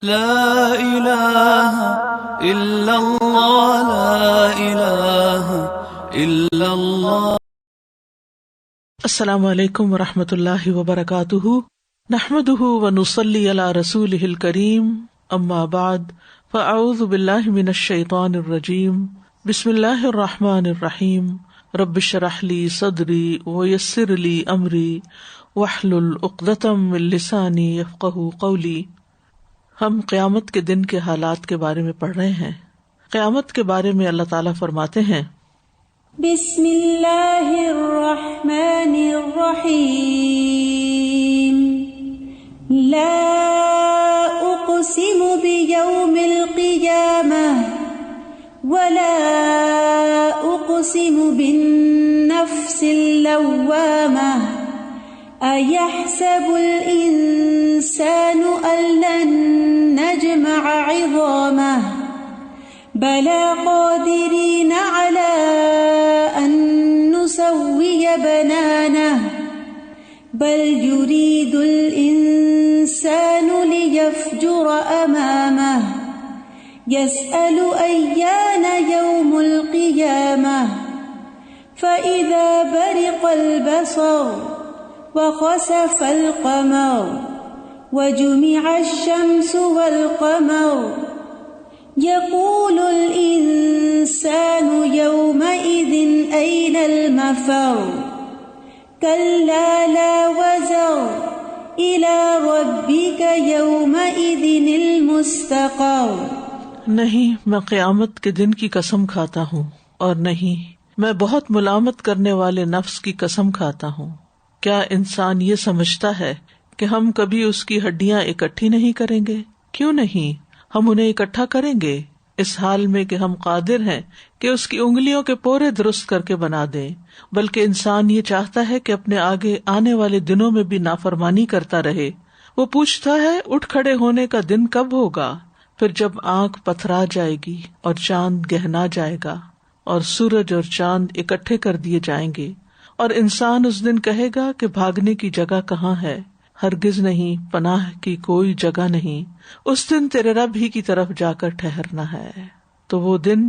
لا الہ الا اللہ لا الہ الا اللہ۔ السلام علیکم ورحمۃ اللہ وبرکاتہ، نحمدہ ونصلی علی رسولہ الکریم، اما بعد فاعوذ باللہ من الشیطان الرجیم، بسم اللہ الرحمن الرحیم، رب اشرح لی صدری ویسر لی امری واحلل عقدۃ من لسانی یفقہوا قولی۔ ہم قیامت کے دن کے حالات کے بارے میں پڑھ رہے ہیں۔ قیامت کے بارے میں اللہ تعالیٰ فرماتے ہیں، بسم اللہ الرحمن الرحیم، لا اقسم بیوم القیامہ ولا اقسم بالنفس اللوامہ، ایحسب الانسان ان لن نجمع عظامہ، بلى قادرین علی ان نسوی بنانہ، بل یرید الانسان لیفجر امامہ، یسأل ایان یوم القیامہ، فإذا برق البصر وخسف القمر وجمع الشمس والقمر، يقول الإنسان يومئذ أين المفر، كلا لا وزر إلى ربك يومئذ المستقر۔ نہیں میں قیامت کے دن کی قسم کھاتا ہوں، اور نہیں میں بہت ملامت کرنے والے نفس کی قسم کھاتا ہوں۔ کیا انسان یہ سمجھتا ہے کہ ہم کبھی اس کی ہڈیاں اکٹھی نہیں کریں گے؟ کیوں نہیں، ہم انہیں اکٹھا کریں گے، اس حال میں کہ ہم قادر ہیں کہ اس کی انگلیوں کے پورے درست کر کے بنا دیں۔ بلکہ انسان یہ چاہتا ہے کہ اپنے آگے آنے والے دنوں میں بھی نافرمانی کرتا رہے۔ وہ پوچھتا ہے اٹھ کھڑے ہونے کا دن کب ہوگا؟ پھر جب آنکھ پتھرا جائے گی اور چاند گہنا جائے گا اور سورج اور چاند اکٹھے کر دیے جائیں گے، اور انسان اس دن کہے گا کہ بھاگنے کی جگہ کہاں ہے؟ ہرگز نہیں، پناہ کی کوئی جگہ نہیں، اس دن تیرے رب ہی کی طرف جا کر ٹھہرنا ہے۔ تو وہ دن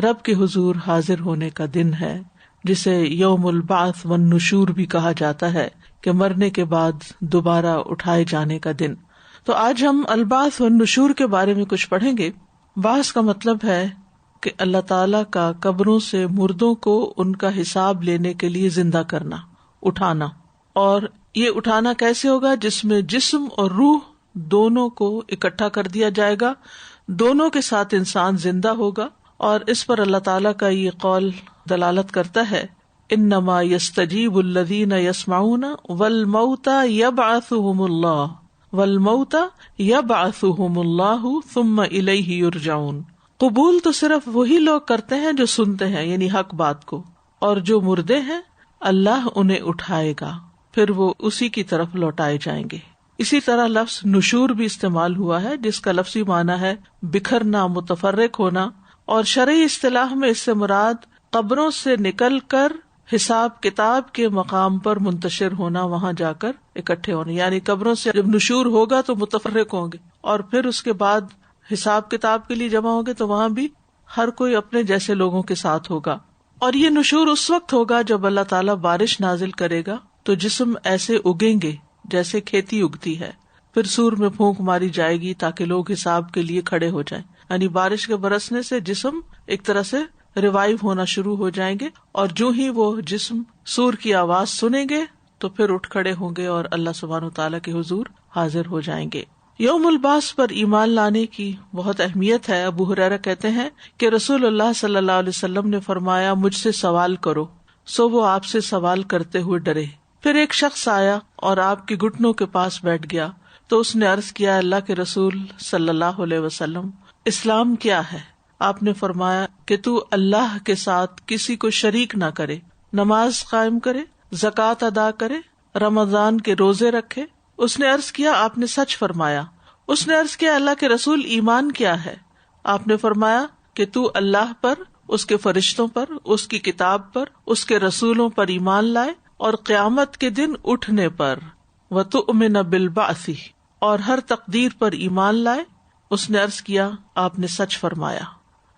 رب کے حضور حاضر ہونے کا دن ہے، جسے یوم البعث والنشور بھی کہا جاتا ہے، کہ مرنے کے بعد دوبارہ اٹھائے جانے کا دن۔ تو آج ہم البعث والنشور کے بارے میں کچھ پڑھیں گے۔ بعث کا مطلب ہے کہ اللہ تعالیٰ کا قبروں سے مردوں کو ان کا حساب لینے کے لیے زندہ کرنا، اٹھانا۔ اور یہ اٹھانا کیسے ہوگا؟ جس میں جسم اور روح دونوں کو اکٹھا کر دیا جائے گا، دونوں کے ساتھ انسان زندہ ہوگا۔ اور اس پر اللہ تعالیٰ کا یہ قول دلالت کرتا ہے، انما یستجیب الذین یسمعون والموتى یبعثهم اللہ والموتى یبعثهم اللہ ثم الیہ یرجعون۔ قبول تو صرف وہی لوگ کرتے ہیں جو سنتے ہیں، یعنی حق بات کو، اور جو مردے ہیں اللہ انہیں اٹھائے گا، پھر وہ اسی کی طرف لوٹائے جائیں گے۔ اسی طرح لفظ نشور بھی استعمال ہوا ہے، جس کا لفظی معنی ہے بکھرنا، متفرق ہونا، اور شرعی اصطلاح میں اس سے مراد قبروں سے نکل کر حساب کتاب کے مقام پر منتشر ہونا، وہاں جا کر اکٹھے ہونا۔ یعنی قبروں سے جب نشور ہوگا تو متفرق ہوں گے، اور پھر اس کے بعد حساب کتاب کے لیے جمع ہوگے، تو وہاں بھی ہر کوئی اپنے جیسے لوگوں کے ساتھ ہوگا۔ اور یہ نشور اس وقت ہوگا جب اللہ تعالیٰ بارش نازل کرے گا، تو جسم ایسے اگیں گے جیسے کھیتی اگتی ہے، پھر سور میں پھونک ماری جائے گی تاکہ لوگ حساب کے لیے کھڑے ہو جائیں۔ یعنی بارش کے برسنے سے جسم ایک طرح سے ریوائیو ہونا شروع ہو جائیں گے، اور جو ہی وہ جسم سور کی آواز سنیں گے تو پھر اٹھ کھڑے ہوں گے اور اللہ سبحانہ وتعالیٰ کے حضور حاضر ہو جائیں گے۔ یوم البعث پر ایمان لانے کی بہت اہمیت ہے۔ ابو ہریرہ کہتے ہیں کہ رسول اللہ صلی اللہ علیہ وسلم نے فرمایا، مجھ سے سوال کرو، سو وہ آپ سے سوال کرتے ہوئے ڈرے۔ پھر ایک شخص آیا اور آپ کے گھٹنوں کے پاس بیٹھ گیا، تو اس نے عرض کیا، اللہ کے رسول صلی اللہ علیہ وسلم، اسلام کیا ہے؟ آپ نے فرمایا کہ تو اللہ کے ساتھ کسی کو شریک نہ کرے، نماز قائم کرے، زکوٰۃ ادا کرے، رمضان کے روزے رکھے۔ اس نے عرض کیا، آپ نے سچ فرمایا۔ اس نے عرض کیا، اللہ کے رسول ایمان کیا ہے؟ آپ نے فرمایا کہ تو اللہ پر، اس کے فرشتوں پر، اس کی کتاب پر، اس کے رسولوں پر ایمان لائے، اور قیامت کے دن اٹھنے پر، وَتُؤْمِنَ بِالْبَعْثِ، اور ہر تقدیر پر ایمان لائے، اس نے عرض کیا آپ نے سچ فرمایا.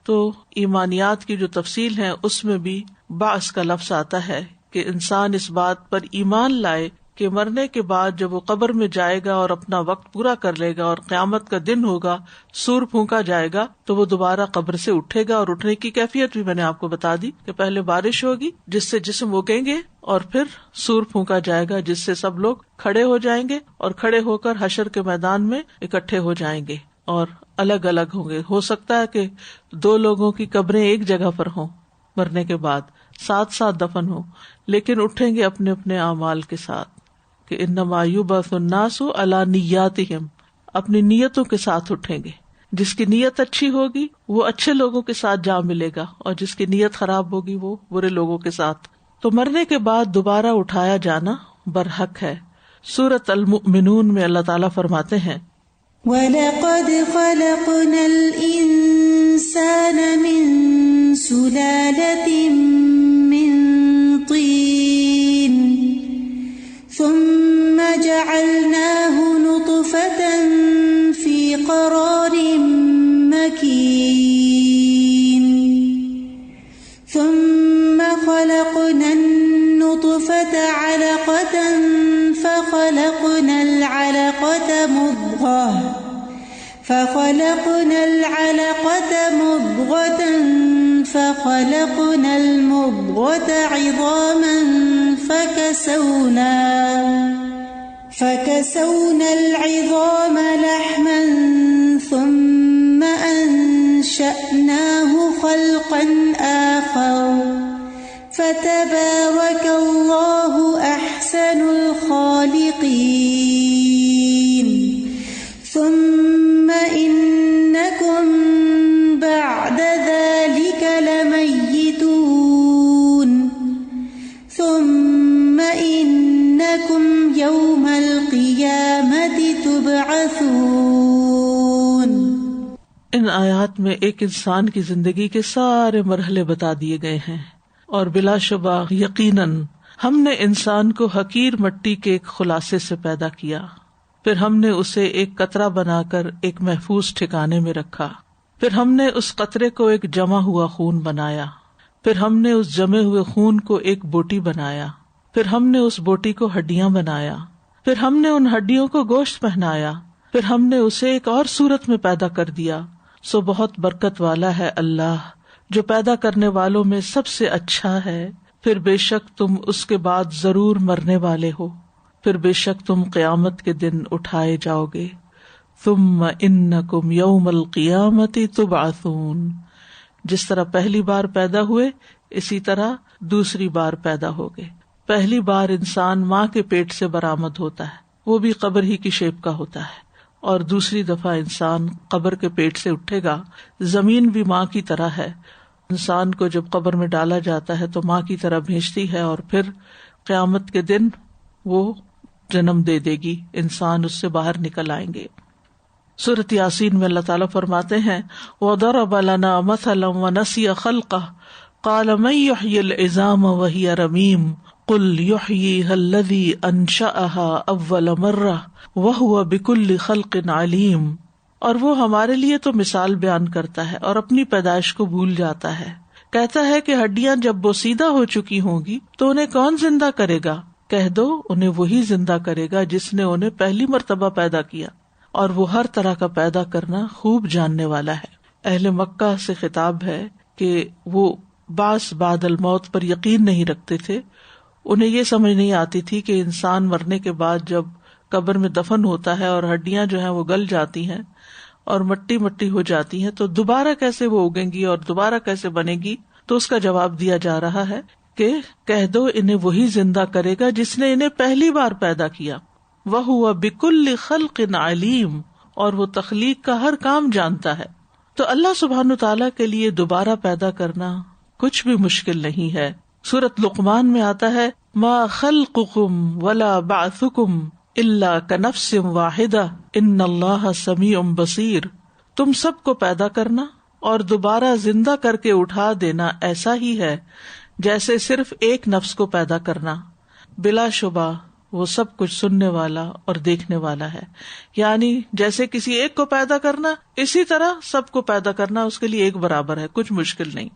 تو ایمانیات کی جو تفصیل ہے اس میں بھی بعث کا لفظ آتا ہے کہ انسان اس بات پر ایمان لائے کہ مرنے کے بعد جب وہ قبر میں جائے گا اور اپنا وقت پورا کر لے گا اور قیامت کا دن ہوگا، سور پھونکا جائے گا تو وہ دوبارہ قبر سے اٹھے گا. اور اٹھنے کی کیفیت بھی میں نے آپ کو بتا دی کہ پہلے بارش ہوگی جس سے جسم اگیں گے، اور پھر سور پھونکا جائے گا جس سے سب لوگ کھڑے ہو جائیں گے اور کھڑے ہو کر حشر کے میدان میں اکٹھے ہو جائیں گے اور الگ الگ ہوں گے. ہو سکتا ہے کہ 2 لوگوں کی قبریں ایک جگہ پر ہوں مرنے کے بعد، ساتھ ساتھ دفن ہوں، لیکن اٹھیں گے اپنے اپنے اعمال کے ساتھ کہ انما یبعث الناس علی نیاتہم، اپنی نیتوں کے ساتھ اٹھیں گے. جس کی نیت اچھی ہوگی وہ اچھے لوگوں کے ساتھ جا ملے گا، اور جس کی نیت خراب ہوگی وہ برے لوگوں کے ساتھ. تو مرنے کے بعد دوبارہ اٹھایا جانا برحق ہے. سورۃ المؤمنون میں اللہ تعالیٰ فرماتے ہیں وَلَقَدْ خَلَقْنَا الْإِنسَانَ مِنْ سُلَالَةٍ مِّن طِينٍ ثُمَّ جَعَلْنَاهُ نُطْفَةً فِي قَرَارٍ مَّكِينٍ ثُمَّ خَلَقْنَا النُّطْفَةَ عَلَقَةً فَخَلَقْنَا الْعَلَقَةَ مُضْغَةً فَخَلَقْنَا الْمُضْغَةَ عِظَامًا فَكَسَوْنَا الْعِظَامَ لَحْمًا ثُمَّ أَنشَأْنَاهُ خَلْقًا آخَرَ فَتَبَارَكَ اللَّهُ أَحْسَنُ الْخَالِقِينَ. ثُمَّ إِنَّكُمْ بَعْدَ ذَلِكَ لَمَيِّتُونَ ثُمَّ إِنَّكُمْ يَوْمَ الْقِيَامَةِ تُبْعَثُونَ. ان آیات میں ایک انسان کی زندگی کے سارے مرحلے بتا دیے گئے ہیں، اور بلا شبہ یقیناً ہم نے انسان کو حقیر مٹی کے ایک خلاصے سے پیدا کیا، پھر ہم نے اسے ایک قطرہ بنا کر ایک محفوظ ٹھکانے میں رکھا، پھر ہم نے اس قطرے کو ایک جمع ہوا خون بنایا، پھر ہم نے اس جمے ہوئے خون کو ایک بوٹی بنایا، پھر ہم نے اس بوٹی کو ہڈیاں بنایا، پھر ہم نے ان ہڈیوں کو گوشت پہنایا، پھر ہم نے اسے ایک اور صورت میں پیدا کر دیا. سو بہت برکت والا ہے اللہ جو پیدا کرنے والوں میں سب سے اچھا ہے. پھر بے شک تم اس کے بعد ضرور مرنے والے ہو، پھر بے شک تم قیامت کے دن اٹھائے جاؤ گے. ثم انکم یوم القیامت تبعثون. جس طرح پہلی بار پیدا ہوئے اسی طرح دوسری بار پیدا ہوگے. پہلی بار انسان ماں کے پیٹ سے برآمد ہوتا ہے، وہ بھی قبر ہی کی شیپ کا ہوتا ہے، اور دوسری دفعہ انسان قبر کے پیٹ سے اٹھے گا. زمین بھی ماں کی طرح ہے، انسان کو جب قبر میں ڈالا جاتا ہے تو ماں کی طرح بھیجتی ہے، اور پھر قیامت کے دن وہ جنم دے دے گی، انسان اس سے باہر نکل آئیں گے. سورۃ یاسین میں اللہ تعالیٰ فرماتے ہیں وَضَرَبَ لَنَا مَثَلًا وَنَسِیَ خَلْقَهُ قَالَ مَن يُحْيِي الْعِظَامَ وَهِيَ رَمِيمٌ قُلْ يُحْيِيهَا الَّذِي أَنشَأَهَا أَوَّلَ مَرَّةٍ وَهُوَ بِكُلِّ خَلْقٍ عَلِيمٌ. اور وہ ہمارے لیے تو مثال بیان کرتا ہے اور اپنی پیدائش کو بھول جاتا ہے. کہتا ہے کہ ہڈیاں جب بوسیدہ ہو چکی ہوں گی تو انہیں کون زندہ کرے گا؟ کہہ دو انہیں وہی زندہ کرے گا جس نے انہیں پہلی مرتبہ پیدا کیا، اور وہ ہر طرح کا پیدا کرنا خوب جاننے والا ہے. اہل مکہ سے خطاب ہے کہ وہ بعث بعد الموت پر یقین نہیں رکھتے تھے. انہیں یہ سمجھ نہیں آتی تھی کہ انسان مرنے کے بعد جب قبر میں دفن ہوتا ہے اور ہڈیاں جو ہیں وہ گل جاتی ہیں اور مٹی مٹی ہو جاتی ہیں تو دوبارہ کیسے وہ اگیں گی اور دوبارہ کیسے بنے گی. تو اس کا جواب دیا جا رہا ہے کہ کہہ دو انہیں وہی زندہ کرے گا جس نے انہیں پہلی بار پیدا کیا. وَهُوَ بِكُلِّ خَلْقٍ عَلِيمٌ. اور وہ تخلیق کا ہر کام جانتا ہے. تو اللہ سبحانہ تعالیٰ کے لیے دوبارہ پیدا کرنا کچھ بھی مشکل نہیں ہے. سورۃ لقمان میں آتا ہے ما خلقکم ولا بعثکم الا کنفس واحدہ ان اللہ سمیع بصیر. تم سب کو پیدا کرنا اور دوبارہ زندہ کر کے اٹھا دینا ایسا ہی ہے جیسے صرف ایک نفس کو پیدا کرنا. بلا شبہ وہ سب کچھ سننے والا اور دیکھنے والا ہے. یعنی جیسے کسی ایک کو پیدا کرنا، اسی طرح سب کو پیدا کرنا اس کے لیے ایک برابر ہے، کچھ مشکل نہیں.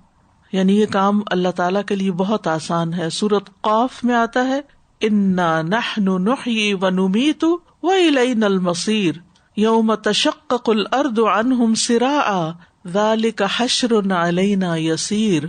یعنی یہ کام اللہ تعالیٰ کے لیے بہت آسان ہے. سورۃ قاف میں آتا ہے انا نحن نحیی ونمیت والینا المصیر یوم تشقق الارض عنہم سراعا ذلک حشر علینا یسیر.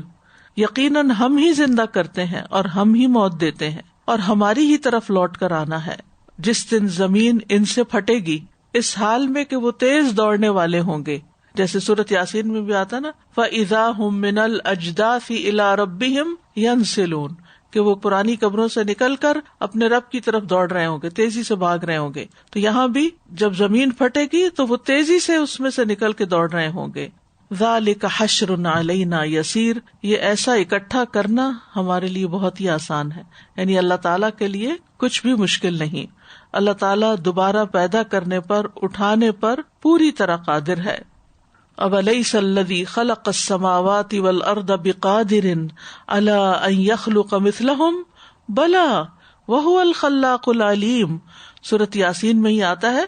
یقیناً ہم ہی زندہ کرتے ہیں اور ہم ہی موت دیتے ہیں اور ہماری ہی طرف لوٹ کر آنا ہے. جس دن زمین ان سے پھٹے گی اس حال میں کہ وہ تیز دوڑنے والے ہوں گے. جیسے سورۃ یاسین میں بھی آتا نا فَإِذَا هُم مِّنَ الْأَجْدَاثِ إِلَىٰ رَبِّهِمْ يَنْسِلُونَ کہ وہ پرانی قبروں سے نکل کر اپنے رب کی طرف دوڑ رہے ہوں گے، تیزی سے بھاگ رہے ہوں گے. تو یہاں بھی جب زمین پھٹے گی تو وہ تیزی سے اس میں سے نکل کے دوڑ رہے ہوں گے. ذَلِكَ حَشْرٌ عَلَيْنَا يَسِيرٌ یہ ایسا اکٹھا کرنا ہمارے لیے بہت ہی آسان ہے. یعنی اللہ تعالیٰ کے لیے کچھ بھی مشکل نہیں. اللہ تعالیٰ دوبارہ پیدا کرنے پر، اٹھانے پر پوری طرح قادر ہے. أَوَلَيْسَ الَّذِي خَلَقَ السَّمَاوَاتِ وَالْأَرْضَ بِقَادِرٍ عَلَىٰ أَن يَخْلُقَ مِثْلَهُم بَلَىٰ وَهُوَ الْخَلَّاقُ الْعَلِيمُ. سورۃ یاسین میں ہی آتا ہے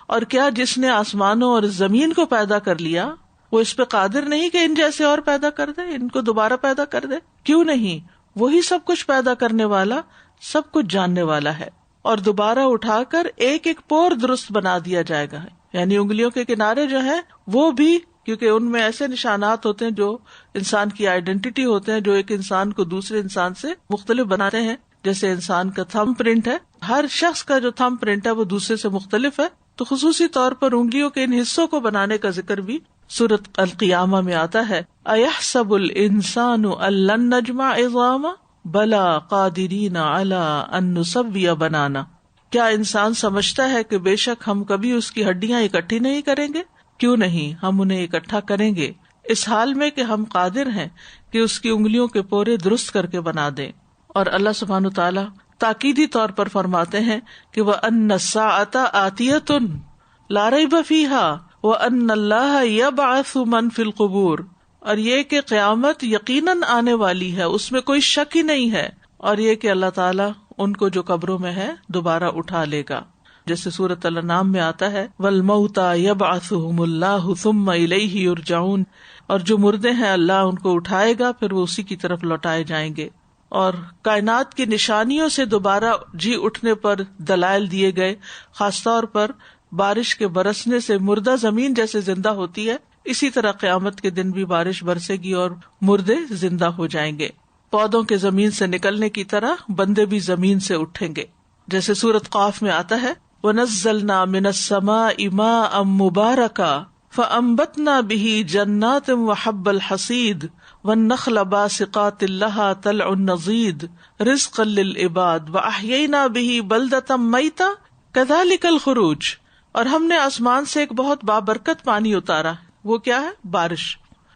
اور کیا جس نے آسمانوں اور زمین کو پیدا کر لیا وہ اس پہ قادر نہیں کہ ان جیسے اور پیدا کر دے، ان کو دوبارہ پیدا کر دے؟ کیوں نہیں، وہی سب کچھ پیدا کرنے والا، سب کچھ جاننے والا ہے. اور دوبارہ اٹھا کر ایک ایک پور درست بنا دیا جائے گا. یعنی انگلیوں کے کنارے جو ہیں وہ بھی، کیونکہ ان میں ایسے نشانات ہوتے ہیں جو انسان کی آئیڈینٹی ہوتے ہیں، جو ایک انسان کو دوسرے انسان سے مختلف بناتے ہیں. جیسے انسان کا تھم پرنٹ ہے، ہر شخص کا جو تھم پرنٹ ہے وہ دوسرے سے مختلف ہے. تو خصوصی طور پر انگلیوں کے ان حصوں کو بنانے کا ذکر بھی سورۃ القیامہ میں آتا ہے. اَيَحْسَبُ الْإِنسَانُ أَن لَّن نَّجْمَعَ عِظَامَهُ بَلَىٰ قَادِرِينَ عَلَىٰ أَن نُّسَوِّيَ بَنَانَهُ کیا انسان سمجھتا ہے کہ بے شک ہم کبھی اس کی ہڈیاں اکٹھی نہیں کریں گے؟ کیوں نہیں، ہم انہیں اکٹھا کریں گے، اس حال میں کہ ہم قادر ہیں کہ اس کی انگلیوں کے پورے درست کر کے بنا دیں. اور اللہ سبحانہ تعالیٰ تاکیدی طور پر فرماتے ہیں کہ وَأَنَّ السَّاعَةَ آتِيَةٌ لَا رَيْبَ فِيهَا وَأَنَّ اللَّهَ يَبْعَثُ مَن فِي الْقُبُورِ اور یہ کہ قیامت یقیناً آنے والی ہے، اس میں کوئی شک ہی نہیں ہے، اور یہ کہ اللہ تعالیٰ ان کو جو قبروں میں ہے دوبارہ اٹھا لے گا. جیسے سورۃ الانعام میں آتا ہے وَالْمَوْتَى يَبْعَثُهُمُ اللَّهُ ثُمَّ إِلَيْهِ يُرْجَعُونَ اور جو مردے ہیں اللہ ان کو اٹھائے گا، پھر وہ اسی کی طرف لوٹائے جائیں گے. اور کائنات کی نشانیوں سے دوبارہ جی اٹھنے پر دلائل دیے گئے، خاص طور پر بارش کے برسنے سے مردہ زمین جیسے زندہ ہوتی ہے، اسی طرح قیامت کے دن بھی بارش برسے گی اور مردے زندہ ہو جائیں گے. پودوں کے زمین سے نکلنے کی طرح بندے بھی زمین سے اٹھیں گے. جیسے سورۃ قاف میں آتا ہے وَنَزَّلْنَا مِنَ السَّمَاءِ مَاءً مُبَارَكًا فَأَنبَتْنَا بِهِ جَنَّاتٍ وَحَبَّ الْحَصِيدِ وَالنَّخْلَ بَاسِقَاتٍ لَهَا طَلْعٌ نَضِيدٌ رِزْقًا لِلْعِبَادِ وَأَحْيَيْنَا بِهِ بَلْدَةً مَيْتًا كَذَلِكَ الْخُرُوجُ اور ہم نے آسمان سے ایک بہت بابرکت پانی اتارا، وہ کیا ہے؟ بارش.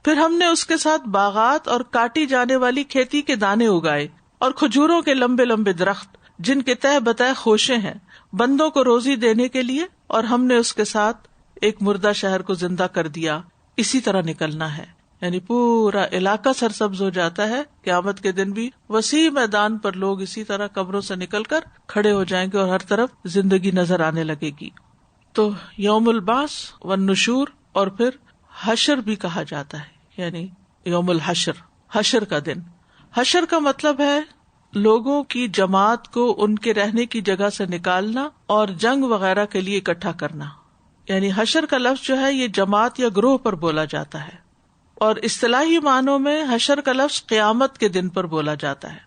پھر ہم نے اس کے ساتھ باغات اور کاٹی جانے والی کھیتی کے دانے اگائے اور کھجوروں کے لمبے لمبے درخت جن کے تہ بتہ خوشے ہیں، بندوں کو روزی دینے کے لیے، اور ہم نے اس کے ساتھ ایک مردہ شہر کو زندہ کر دیا. اسی طرح نکلنا ہے، یعنی پورا علاقہ سرسبز ہو جاتا ہے. قیامت کے دن بھی وسیع میدان پر لوگ اسی طرح قبروں سے نکل کر کھڑے ہو جائیں گے اور ہر طرف زندگی نظر آنے لگے گی. تو یوم البعث والنشور اور پھر حشر بھی کہا جاتا ہے، یعنی یوم الحشر، حشر کا دن. حشر کا مطلب ہے لوگوں کی جماعت کو ان کے رہنے کی جگہ سے نکالنا اور جنگ وغیرہ کے لیے اکٹھا کرنا. یعنی حشر کا لفظ جو ہے یہ جماعت یا گروہ پر بولا جاتا ہے، اور اصطلاحی معنوں میں حشر کا لفظ قیامت کے دن پر بولا جاتا ہے.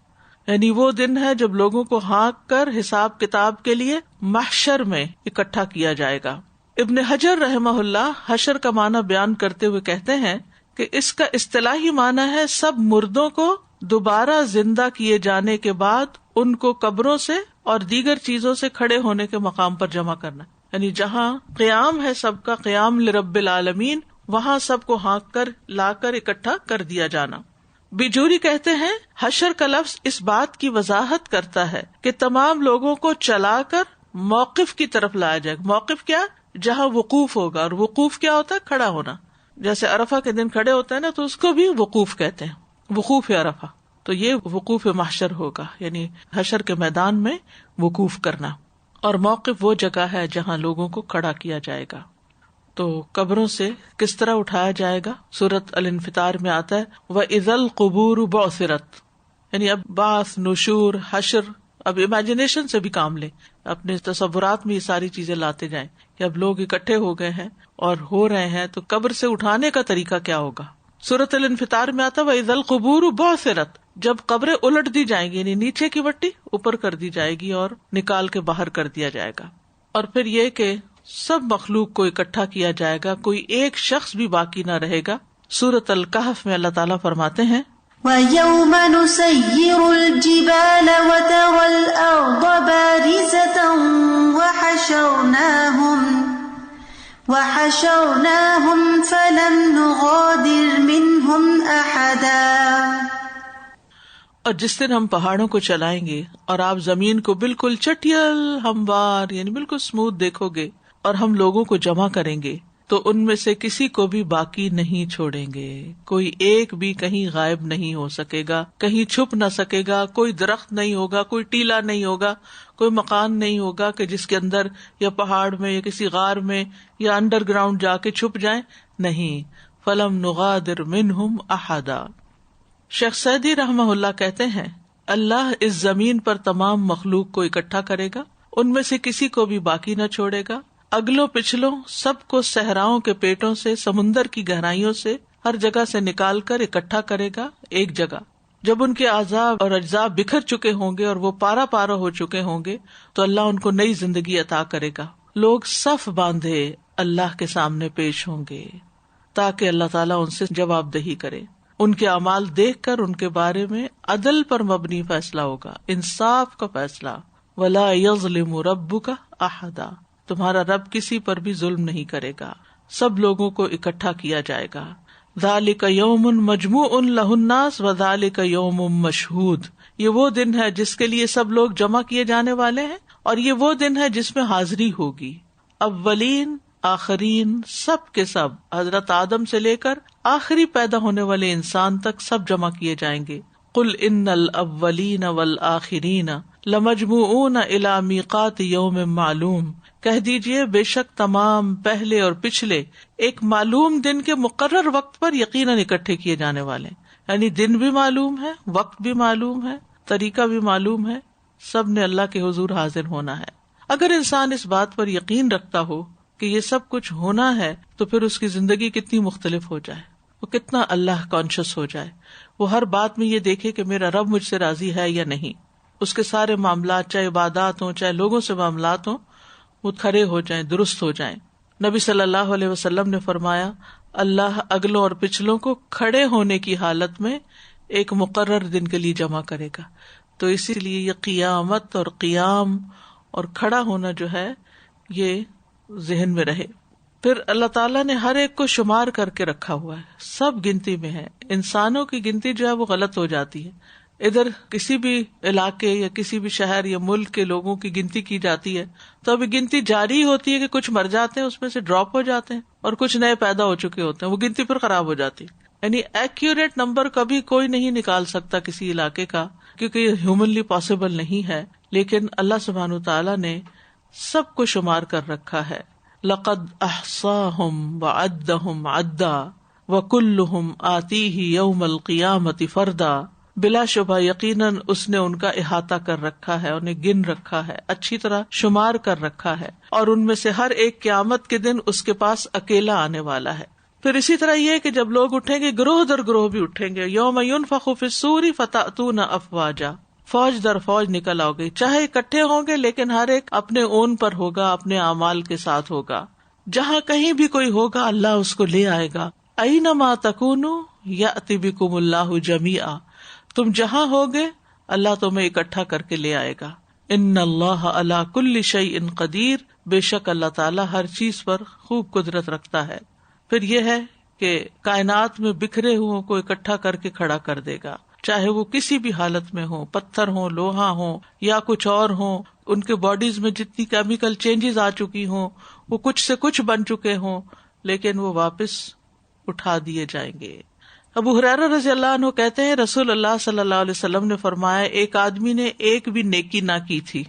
یعنی وہ دن ہے جب لوگوں کو ہانک کر حساب کتاب کے لیے محشر میں اکٹھا کیا جائے گا. ابن حجر رحمہ اللہ حشر کا معنی بیان کرتے ہوئے کہتے ہیں کہ اس کا اصطلاحی معنی ہے سب مردوں کو دوبارہ زندہ کیے جانے کے بعد ان کو قبروں سے اور دیگر چیزوں سے کھڑے ہونے کے مقام پر جمع کرنا. یعنی جہاں قیام ہے سب کا، قیام لرب العالمین، وہاں سب کو ہانک کر لا کر اکٹھا کر دیا جانا. بیجوری کہتے ہیں حشر کا لفظ اس بات کی وضاحت کرتا ہے کہ تمام لوگوں کو چلا کر موقف کی طرف لایا جائے. موقف کیا؟ جہاں وقوف ہوگا، اور وقوف کیا ہوتا ہے؟ کھڑا ہونا. جیسے عرفہ کے دن کھڑے ہوتے ہیں نا، تو اس کو بھی وقوف کہتے ہیں، وقوف عرفہ. تو یہ وقوف محشر ہوگا، یعنی حشر کے میدان میں وقوف کرنا. اور موقف وہ جگہ ہے جہاں لوگوں کو کھڑا کیا جائے گا. تو قبروں سے کس طرح اٹھایا جائے گا؟ سورۃ الانفطار میں آتا ہے وَإِذَا الْقُبُورُ بُعْثِرَتْ، یعنی اب بعث، نشور، حشر. اب امیجنیشن سے بھی کام لیں، اپنے تصورات میں یہ ساری چیزیں لاتے جائیں کہ اب لوگ اکٹھے ہو گئے ہیں اور ہو رہے ہیں، تو قبر سے اٹھانے کا طریقہ کیا ہوگا؟ سورۃ الانفطار میں آتا ہے وَإِذَا الْقُبُورُ بُعْثِرَتْ، جب قبریں الٹ دی جائیں گی، یعنی نیچے کی مٹی اوپر کر دی جائے گی اور نکال کے باہر کر دیا جائے گا. اور پھر یہ کہ سب مخلوق کو اکٹھا کیا جائے گا، کوئی ایک شخص بھی باقی نہ رہے گا. سورۃ الکہف میں اللہ تعالیٰ فرماتے ہیں وَيَوْمَ نُسَيِّرُ الْجِبَالَ وَتَرَى الْأَرْضَ بَارِزَةً وَحَشَرْنَاهُمْ فَلَمْ نُغَادِرْ مِنْهُمْ أَحَدًا. اور جس دن ہم پہاڑوں کو چلائیں گے اور آپ زمین کو بالکل چٹیل ہموار یعنی بالکل اسموتھ دیکھو گے، اور ہم لوگوں کو جمع کریں گے تو ان میں سے کسی کو بھی باقی نہیں چھوڑیں گے. کوئی ایک بھی کہیں غائب نہیں ہو سکے گا، کہیں چھپ نہ سکے گا. کوئی درخت نہیں ہوگا، کوئی ٹیلا نہیں ہوگا، کوئی مکان نہیں ہوگا کہ جس کے اندر یا پہاڑ میں یا کسی غار میں یا انڈر گراؤنڈ جا کے چھپ جائیں. نہیں. فلم نغادر منہم احدا. شیخ سعدی رحمہ اللہ کہتے ہیں اللہ اس زمین پر تمام مخلوق کو اکٹھا کرے گا، ان میں سے کسی کو بھی باقی نہ چھوڑے گا. اگلوں پچھلوں سب کو صحراؤں کے پیٹوں سے، سمندر کی گہرائیوں سے، ہر جگہ سے نکال کر اکٹھا کرے گا ایک جگہ. جب ان کے اعضاء اور اجزاء بکھر چکے ہوں گے اور وہ پارا پارا ہو چکے ہوں گے تو اللہ ان کو نئی زندگی عطا کرے گا. لوگ صف باندھے اللہ کے سامنے پیش ہوں گے تاکہ اللہ تعالیٰ ان سے جواب دہی کرے. ان کے اعمال دیکھ کر ان کے بارے میں عدل پر مبنی فیصلہ ہوگا، انصاف کا فیصلہ. وَلَا يَظْلِمُ رَبُّكَ أَحَدًا، تمہارا رب کسی پر بھی ظلم نہیں کرے گا. سب لوگوں کو اکٹھا کیا جائے گا. ذَلِكَ يَوْمٌ مَجْمُوعٌ لَهُ النَّاسُ وَذَلِكَ يَوْمٌ مَشْهُودٌ، یہ وہ دن ہے جس کے لیے سب لوگ جمع کیے جانے والے ہیں، اور یہ وہ دن ہے جس میں حاضری ہوگی. اولین آخرین سب کے سب، حضرت آدم سے لے کر آخری پیدا ہونے والے انسان تک سب جمع کیے جائیں گے. قل ان الاولین والآخرین لمجموعون الی میقات یوم معلوم، کہہ دیجئے بے شک تمام پہلے اور پچھلے ایک معلوم دن کے مقرر وقت پر یقیناً اکٹھے کیے جانے والے. یعنی دن بھی معلوم ہے، وقت بھی معلوم ہے، طریقہ بھی معلوم ہے، سب نے اللہ کے حضور حاضر ہونا ہے. اگر انسان اس بات پر یقین رکھتا ہو کہ یہ سب کچھ ہونا ہے تو پھر اس کی زندگی کتنی مختلف ہو جائے، وہ کتنا اللہ کانشیس ہو جائے. وہ ہر بات میں یہ دیکھے کہ میرا رب مجھ سے راضی ہے یا نہیں. اس کے سارے معاملات، چاہے عبادات ہوں چاہے لوگوں سے معاملات ہوں، وہ کھڑے ہو جائیں، درست ہو جائیں. نبی صلی اللہ علیہ وسلم نے فرمایا اللہ اگلوں اور پچھلوں کو کھڑے ہونے کی حالت میں ایک مقرر دن کے لیے جمع کرے گا. تو اسی لیے یہ قیامت اور قیام اور کھڑا ہونا جو ہے یہ ذہن میں رہے. پھر اللہ تعالیٰ نے ہر ایک کو شمار کر کے رکھا ہوا ہے، سب گنتی میں ہے. انسانوں کی گنتی جو ہے وہ غلط ہو جاتی ہے. ادھر کسی بھی علاقے یا کسی بھی شہر یا ملک کے لوگوں کی گنتی کی جاتی ہے تو ابھی گنتی جاری ہوتی ہے کہ کچھ مر جاتے ہیں، اس میں سے ڈراپ ہو جاتے ہیں اور کچھ نئے پیدا ہو چکے ہوتے ہیں، وہ گنتی پھر خراب ہو جاتی. یعنی ایکوریٹ نمبر کبھی کوئی نہیں نکال سکتا کسی علاقے کا، کیونکہ یہ ہیومنلی پاسبل نہیں ہے. لیکن اللہ سبحانہ وتعالیٰ نے سب کو شمار کر رکھا ہے. لقد احصاہم وعدہم عدا وکلہم آتیہ یوم القیامۃ فردا، بلا شبہ یقیناً اس نے ان کا احاطہ کر رکھا ہے، انہیں گن رکھا ہے، اچھی طرح شمار کر رکھا ہے، اور ان میں سے ہر ایک قیامت کے دن اس کے پاس اکیلا آنے والا ہے. پھر اسی طرح یہ کہ جب لوگ اٹھیں گے گروہ در گروہ بھی اٹھیں گے. یوم ینفخ فی الصور فتأتون افواجا، فوج در فوج نکل آؤ گے، چاہے اکٹھے ہوں گے لیکن ہر ایک اپنے اون پر ہوگا، اپنے اعمال کے ساتھ ہوگا. جہاں کہیں بھی کوئی ہوگا اللہ اس کو لے آئے گا. اینما تکونوا یأتی بکم اللہ جمیعا، تم جہاں ہوگے اللہ تمہیں اکٹھا کر کے لے آئے گا. ان اللہ علی کل شیء قدیر، بے شک اللہ تعالیٰ ہر چیز پر خوب قدرت رکھتا ہے. پھر یہ ہے کہ کائنات میں بکھرے ہوئے کو اکٹھا کر کے کھڑا کر دے گا، چاہے وہ کسی بھی حالت میں ہوں، پتھر ہوں، لوہا ہوں یا کچھ اور ہوں. ان کے باڈیز میں جتنی کیمیکل چینجز آ چکی ہوں، وہ کچھ سے کچھ بن چکے ہوں، لیکن وہ واپس اٹھا دیے جائیں گے. ابو ہریرہ رضی اللہ عنہ کہتے ہیں رسول اللہ صلی اللہ علیہ وسلم نے فرمایا ایک آدمی نے ایک بھی نیکی نہ کی تھی،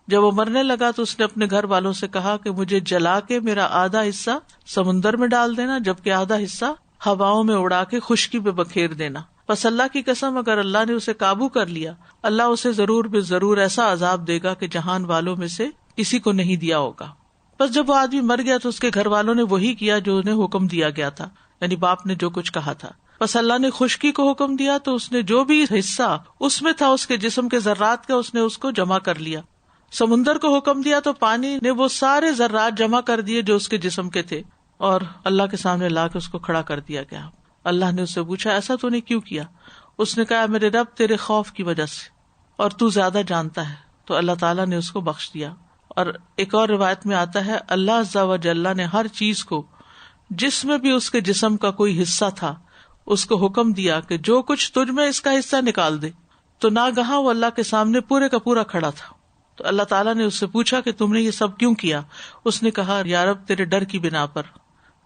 جب وہ مرنے لگا تو اس نے اپنے گھر والوں سے کہا کہ مجھے جلا کے میرا آدھا حصہ سمندر میں ڈال دینا، جبکہ آدھا حصہ ہواؤں میں اڑا کے خشکی پہ بکھیر دینا۔ پس اللہ کی قسم اگر اللہ نے اسے قابو کر لیا، اللہ اسے ضرور بے ضرور ایسا عذاب دے گا کہ جہان والوں میں سے کسی کو نہیں دیا ہوگا۔ بس جب وہ آدمی مر گیا تو اس کے گھر والوں نے وہی کیا جو انہیں حکم دیا گیا تھا، یعنی باپ نے جو کچھ کہا تھا۔ بس اللہ نے خشکی کو حکم دیا تو اس نے جو بھی حصہ اس میں تھا اس کے جسم کے ذرات کا اس نے اس کو جمع کر لیا۔ سمندر کو حکم دیا تو پانی نے وہ سارے ذرات جمع کر دیے جو اس کے جسم کے تھے، اور اللہ کے سامنے لا کے اس کو کھڑا کر دیا گیا۔ اللہ نے اس سے پوچھا ایسا تو نے کیوں کیا؟ اس نے کہا میرے رب تیرے خوف کی وجہ سے، اور تو زیادہ جانتا ہے۔ تو اللہ تعالیٰ نے اس کو بخش دیا۔ اور ایک اور روایت میں آتا ہے اللہ عز و جل نے ہر چیز کو جس میں بھی اس کے جسم کا کوئی حصہ تھا اس کو حکم دیا کہ جو کچھ تجھ میں اس کا حصہ نکال دے، تو ناگہاں وہ اللہ کے سامنے پورے کا پورا کھڑا تھا۔ تو اللہ تعالیٰ نے اس سے پوچھا کہ تم نے یہ سب کیوں کیا؟ اس نے کہا یا رب تیرے ڈر کی بنا پر۔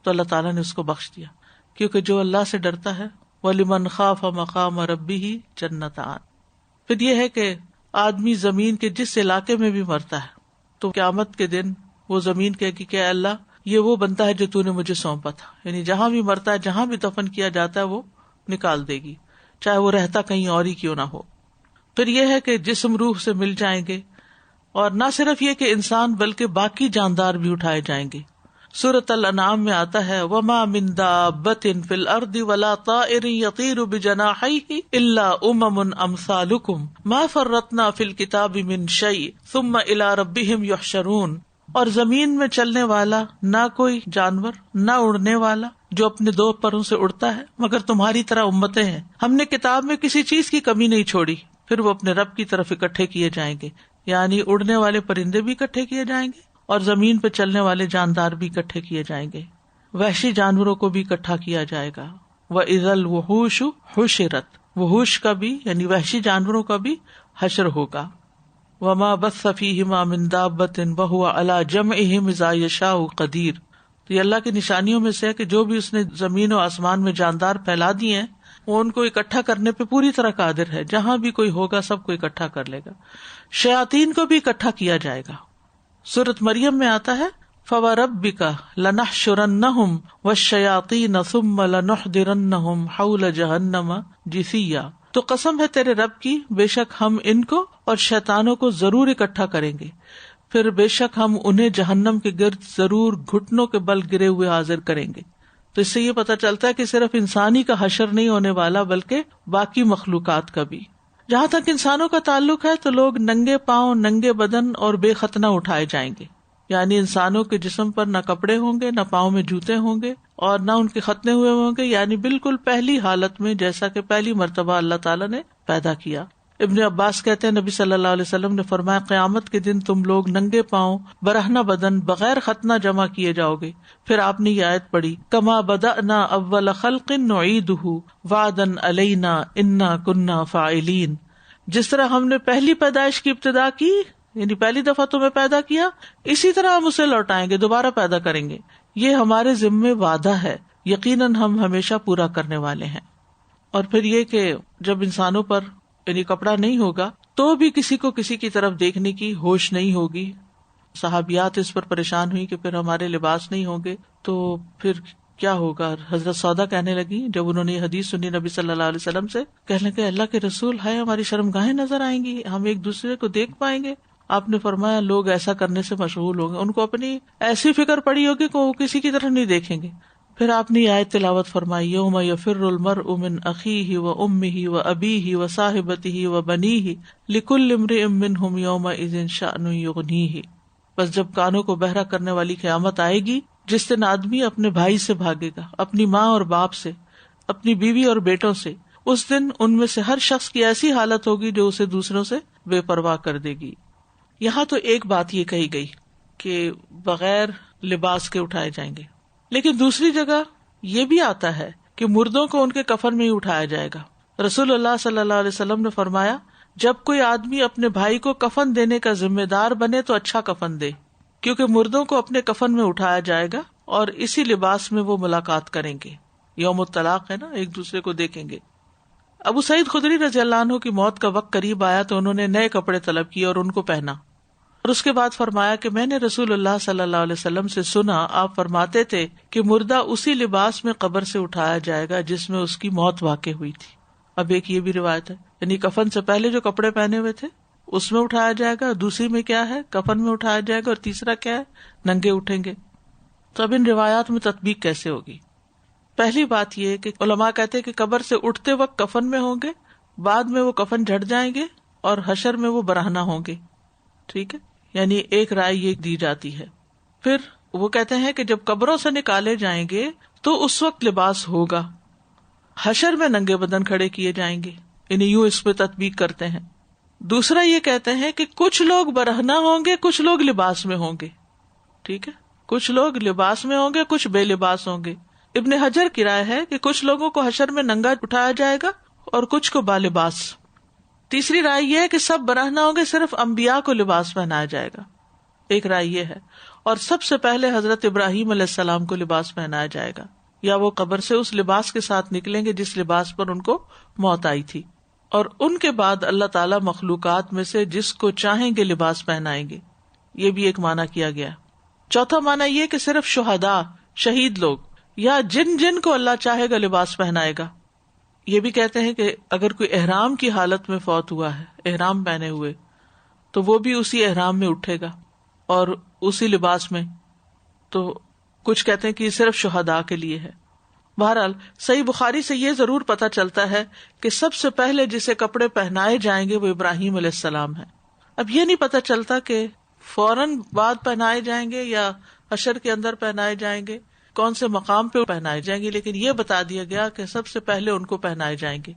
تو اللہ تعالیٰ نے اس کو بخش دیا، کیونکہ جو اللہ سے ڈرتا ہے وَلِمَنْ خَافَ مَقَامَ رَبِّهِ جَنَّتَانِ۔ پھر یہ ہے کہ آدمی زمین کے جس علاقے میں بھی مرتا ہے تو قیامت کے دن وہ زمین کہے کہ کیا اللہ یہ وہ بنتا ہے جو تو نے مجھے سونپا تھا، یعنی جہاں بھی مرتا ہے جہاں بھی دفن کیا جاتا ہے وہ نکال دے گی، چاہے وہ رہتا کہیں اور ہی کیوں نہ ہو۔ پھر یہ ہے کہ جسم روح سے مل جائیں گے، اور نہ صرف یہ کہ انسان بلکہ باقی جاندار بھی اٹھائے جائیں گے۔ سورۃ الانعام میں آتا ہے وَمَا مِن دَابَّةٍ فِي الْأَرْضِ وَلَا طَائِرٍ يَطِيرُ بِجَنَاحَيْهِ إِلَّا أُمَمٌ أَمْثَالُكُمْ مَا فَرَّطْنَا فِي الْكِتَابِ مِن شَيْءٍ ثُمَّ إِلَىٰ رَبِّهِمْ يُحْشَرُونَ۔ اور زمین میں چلنے والا نہ کوئی جانور نہ اڑنے والا جو اپنے دو پروں سے اڑتا ہے مگر تمہاری طرح امتیں ہیں، ہم نے کتاب میں کسی چیز کی کمی نہیں چھوڑی، پھر وہ اپنے رب کی طرف اکٹھے کیے جائیں گے۔ یعنی اڑنے والے پرندے بھی اکٹھے کیے جائیں گے اور زمین پہ چلنے والے جاندار بھی اکٹھے کیے جائیں گے، وحشی جانوروں کو بھی اکٹھا کیا جائے گا۔ وَإِذَا الْوُحُوشُ حُشِرَتْ، وحوش کا بھی یعنی وحشی جانوروں کا بھی حشر ہوگا۔ وَمَا بَثَّ فِيهِمَا مِن دَابَّةٍ وَهُوَ عَلَىٰ جَمْعِهِمْ إِذَا يَشَاءُ قَدِيرٌ۔ تو یہ اللہ کی نشانیوں میں سے ہے کہ جو بھی اس نے زمین و آسمان میں جاندار پھیلا دیے ہیں وہ ان کو اکٹھا کرنے پہ پوری طرح قادر ہے، جہاں بھی کوئی ہوگا سب کو اکٹھا کر لے گا۔ شیاطین کو بھی اکٹھا کیا جائے گا۔ سورۃ مریم میں آتا ہے فَوَرَبِّكَ لَنَحْشُرَنَّهُمْ وَالشَّيَاطِينَ ثُمَّ لَنُحْضِرَنَّهُمْ حَوْلَ جَهَنَّمَ جِثِيًّا۔ تو قسم ہے تیرے رب کی، بے شک ہم ان کو اور شیطانوں کو ضرور اکٹھا کریں گے، پھر بے شک ہم انہیں جہنم کے گرد ضرور گھٹنوں کے بل گرے ہوئے حاضر کریں گے۔ تو اس سے یہ پتہ چلتا ہے کہ صرف انسانی کا حشر نہیں ہونے والا بلکہ باقی مخلوقات کا بھی۔ جہاں تک انسانوں کا تعلق ہے تو لوگ ننگے پاؤں ننگے بدن اور بے ختنہ اٹھائے جائیں گے، یعنی انسانوں کے جسم پر نہ کپڑے ہوں گے، نہ پاؤں میں جوتے ہوں گے اور نہ ان کے ختنے ہوئے ہوں گے، یعنی بالکل پہلی حالت میں جیسا کہ پہلی مرتبہ اللہ تعالیٰ نے پیدا کیا۔ ابن عباس کہتے ہیں نبی صلی اللہ علیہ وسلم نے فرمایا قیامت کے دن تم لوگ ننگے پاؤں برہنہ بدن بغیر ختنہ جمع کیے جاؤ گے۔ پھر آپ نے یہ آیت پڑھی کما بدأنا اول خلق نعیدہ وعدا علینا انا کنا فاعلین۔ جس طرح ہم نے پہلی پیدائش کی ابتدا کی، یعنی پہلی دفعہ تمہیں پیدا کیا، اسی طرح ہم اسے لوٹائیں گے، دوبارہ پیدا کریں گے، یہ ہمارے ذمے وعدہ ہے، یقیناً ہم ہمیشہ پورا کرنے والے ہیں۔ اور پھر یہ کہ جب انسانوں پر یعنی کپڑا نہیں ہوگا تو بھی کسی کو کسی کی طرف دیکھنے کی ہوش نہیں ہوگی۔ صحابیات اس پر پریشان ہوئی کہ پھر ہمارے لباس نہیں ہوں گے تو پھر کیا ہوگا۔ حضرت سودا کہنے لگی جب انہوں نے یہ حدیث سنی نبی صلی اللہ علیہ وسلم سے، کہنے لگے اللہ کے رسول ہے ہماری شرمگاہیں نظر آئیں گی، ہم ایک دوسرے کو دیکھ پائیں گے؟ آپ نے فرمایا لوگ ایسا کرنے سے مشغول ہوں گے، ان کو اپنی ایسی فکر پڑی ہوگی کہ وہ کسی کی طرف نہیں دیکھیں گے۔ پھر آپ نے آیت تلاوت فرمائی یوم یفر المرء من اخیہ و امہ و ابیہ و صاحبتہ و بنیہ لکل امرئ منہم یومئذ شأن یغنیہ۔ بس جب کانوں کو بہرا کرنے والی قیامت آئے گی جس دن آدمی اپنے بھائی سے بھاگے گا، اپنی ماں اور باپ سے، اپنی بیوی اور بیٹوں سے، اس دن ان میں سے ہر شخص کی ایسی حالت ہوگی جو اسے دوسروں سے بے پرواہ کر دے گی۔ یہاں تو ایک بات یہ کہی گئی کہ بغیر لباس کے اٹھائے جائیں گے، لیکن دوسری جگہ یہ بھی آتا ہے کہ مردوں کو ان کے کفن میں ہی اٹھایا جائے گا۔ رسول اللہ صلی اللہ علیہ وسلم نے فرمایا جب کوئی آدمی اپنے بھائی کو کفن دینے کا ذمہ دار بنے تو اچھا کفن دے، کیونکہ مردوں کو اپنے کفن میں اٹھایا جائے گا اور اسی لباس میں وہ ملاقات کریں گے۔ یوم الطلاق ہے نا، ایک دوسرے کو دیکھیں گے. ابو سعید خدری رضی اللہ عنہ کی موت کا وقت قریب آیا تو انہوں نے نئے کپڑے طلب کیے اور ان کو پہنا، اور اس کے بعد فرمایا کہ میں نے رسول اللہ صلی اللہ علیہ وسلم سے سنا، آپ فرماتے تھے کہ مردہ اسی لباس میں قبر سے اٹھایا جائے گا جس میں اس کی موت واقع ہوئی تھی. اب ایک یہ بھی روایت ہے، یعنی کفن سے پہلے جو کپڑے پہنے ہوئے تھے اس میں اٹھایا جائے گا، دوسری میں کیا ہے کفن میں اٹھایا جائے گا، اور تیسرا کیا ہے ننگے اٹھیں گے. تو اب ان روایات میں تطبیق کیسے ہوگی؟ پہلی بات یہ کہ علماء کہتے ہیں کہ قبر سے اٹھتے وقت کفن میں ہوں گے، بعد میں وہ کفن جھڑ جائیں گے اور حشر میں وہ برہنہ ہوں گے. ٹھیک ہے، یعنی ایک رائے یہ دی جاتی ہے. پھر وہ کہتے ہیں کہ جب قبروں سے نکالے جائیں گے تو اس وقت لباس ہوگا، حشر میں ننگے بدن کھڑے کیے جائیں گے، یعنی یوں اس پہ تطبیق کرتے ہیں. دوسرا یہ کہتے ہیں کہ کچھ لوگ برہنہ ہوں گے، کچھ لوگ لباس میں ہوں گے. ٹھیک ہے، کچھ لوگ لباس میں ہوں گے، کچھ بے لباس ہوں گے. ابن حجر کی رائے ہے کہ کچھ لوگوں کو حشر میں ننگا اٹھایا جائے گا اور کچھ کو بالباس. تیسری رائے یہ ہے کہ سب برہنہ ہوں گے، صرف انبیاء کو لباس پہنایا جائے گا. ایک رائے یہ ہے. اور سب سے پہلے حضرت ابراہیم علیہ السلام کو لباس پہنایا جائے گا، یا وہ قبر سے اس لباس کے ساتھ نکلیں گے جس لباس پر ان کو موت آئی تھی. اور ان کے بعد اللہ تعالیٰ مخلوقات میں سے جس کو چاہیں گے لباس پہنائیں گے. یہ بھی ایک معنی کیا گیا. چوتھا معنی یہ کہ صرف شہداء، شہید لوگ، یا جن کو اللہ چاہے گا لباس پہنائے گا. یہ بھی کہتے ہیں کہ اگر کوئی احرام کی حالت میں فوت ہوا ہے، احرام پہنے ہوئے، تو وہ بھی اسی احرام میں اٹھے گا اور اسی لباس میں. تو کچھ کہتے ہیں کہ یہ صرف شہداء کے لیے ہے. بہرحال صحیح بخاری سے یہ ضرور پتہ چلتا ہے کہ سب سے پہلے جسے کپڑے پہنائے جائیں گے وہ ابراہیم علیہ السلام ہے. اب یہ نہیں پتہ چلتا کہ فوراً بعد پہنائے جائیں گے یا حشر کے اندر پہنائے جائیں گے، کون سے مقام پہ پہنائے جائیں گے، لیکن یہ بتا دیا گیا کہ سب سے پہلے ان کو پہنائے جائیں گے.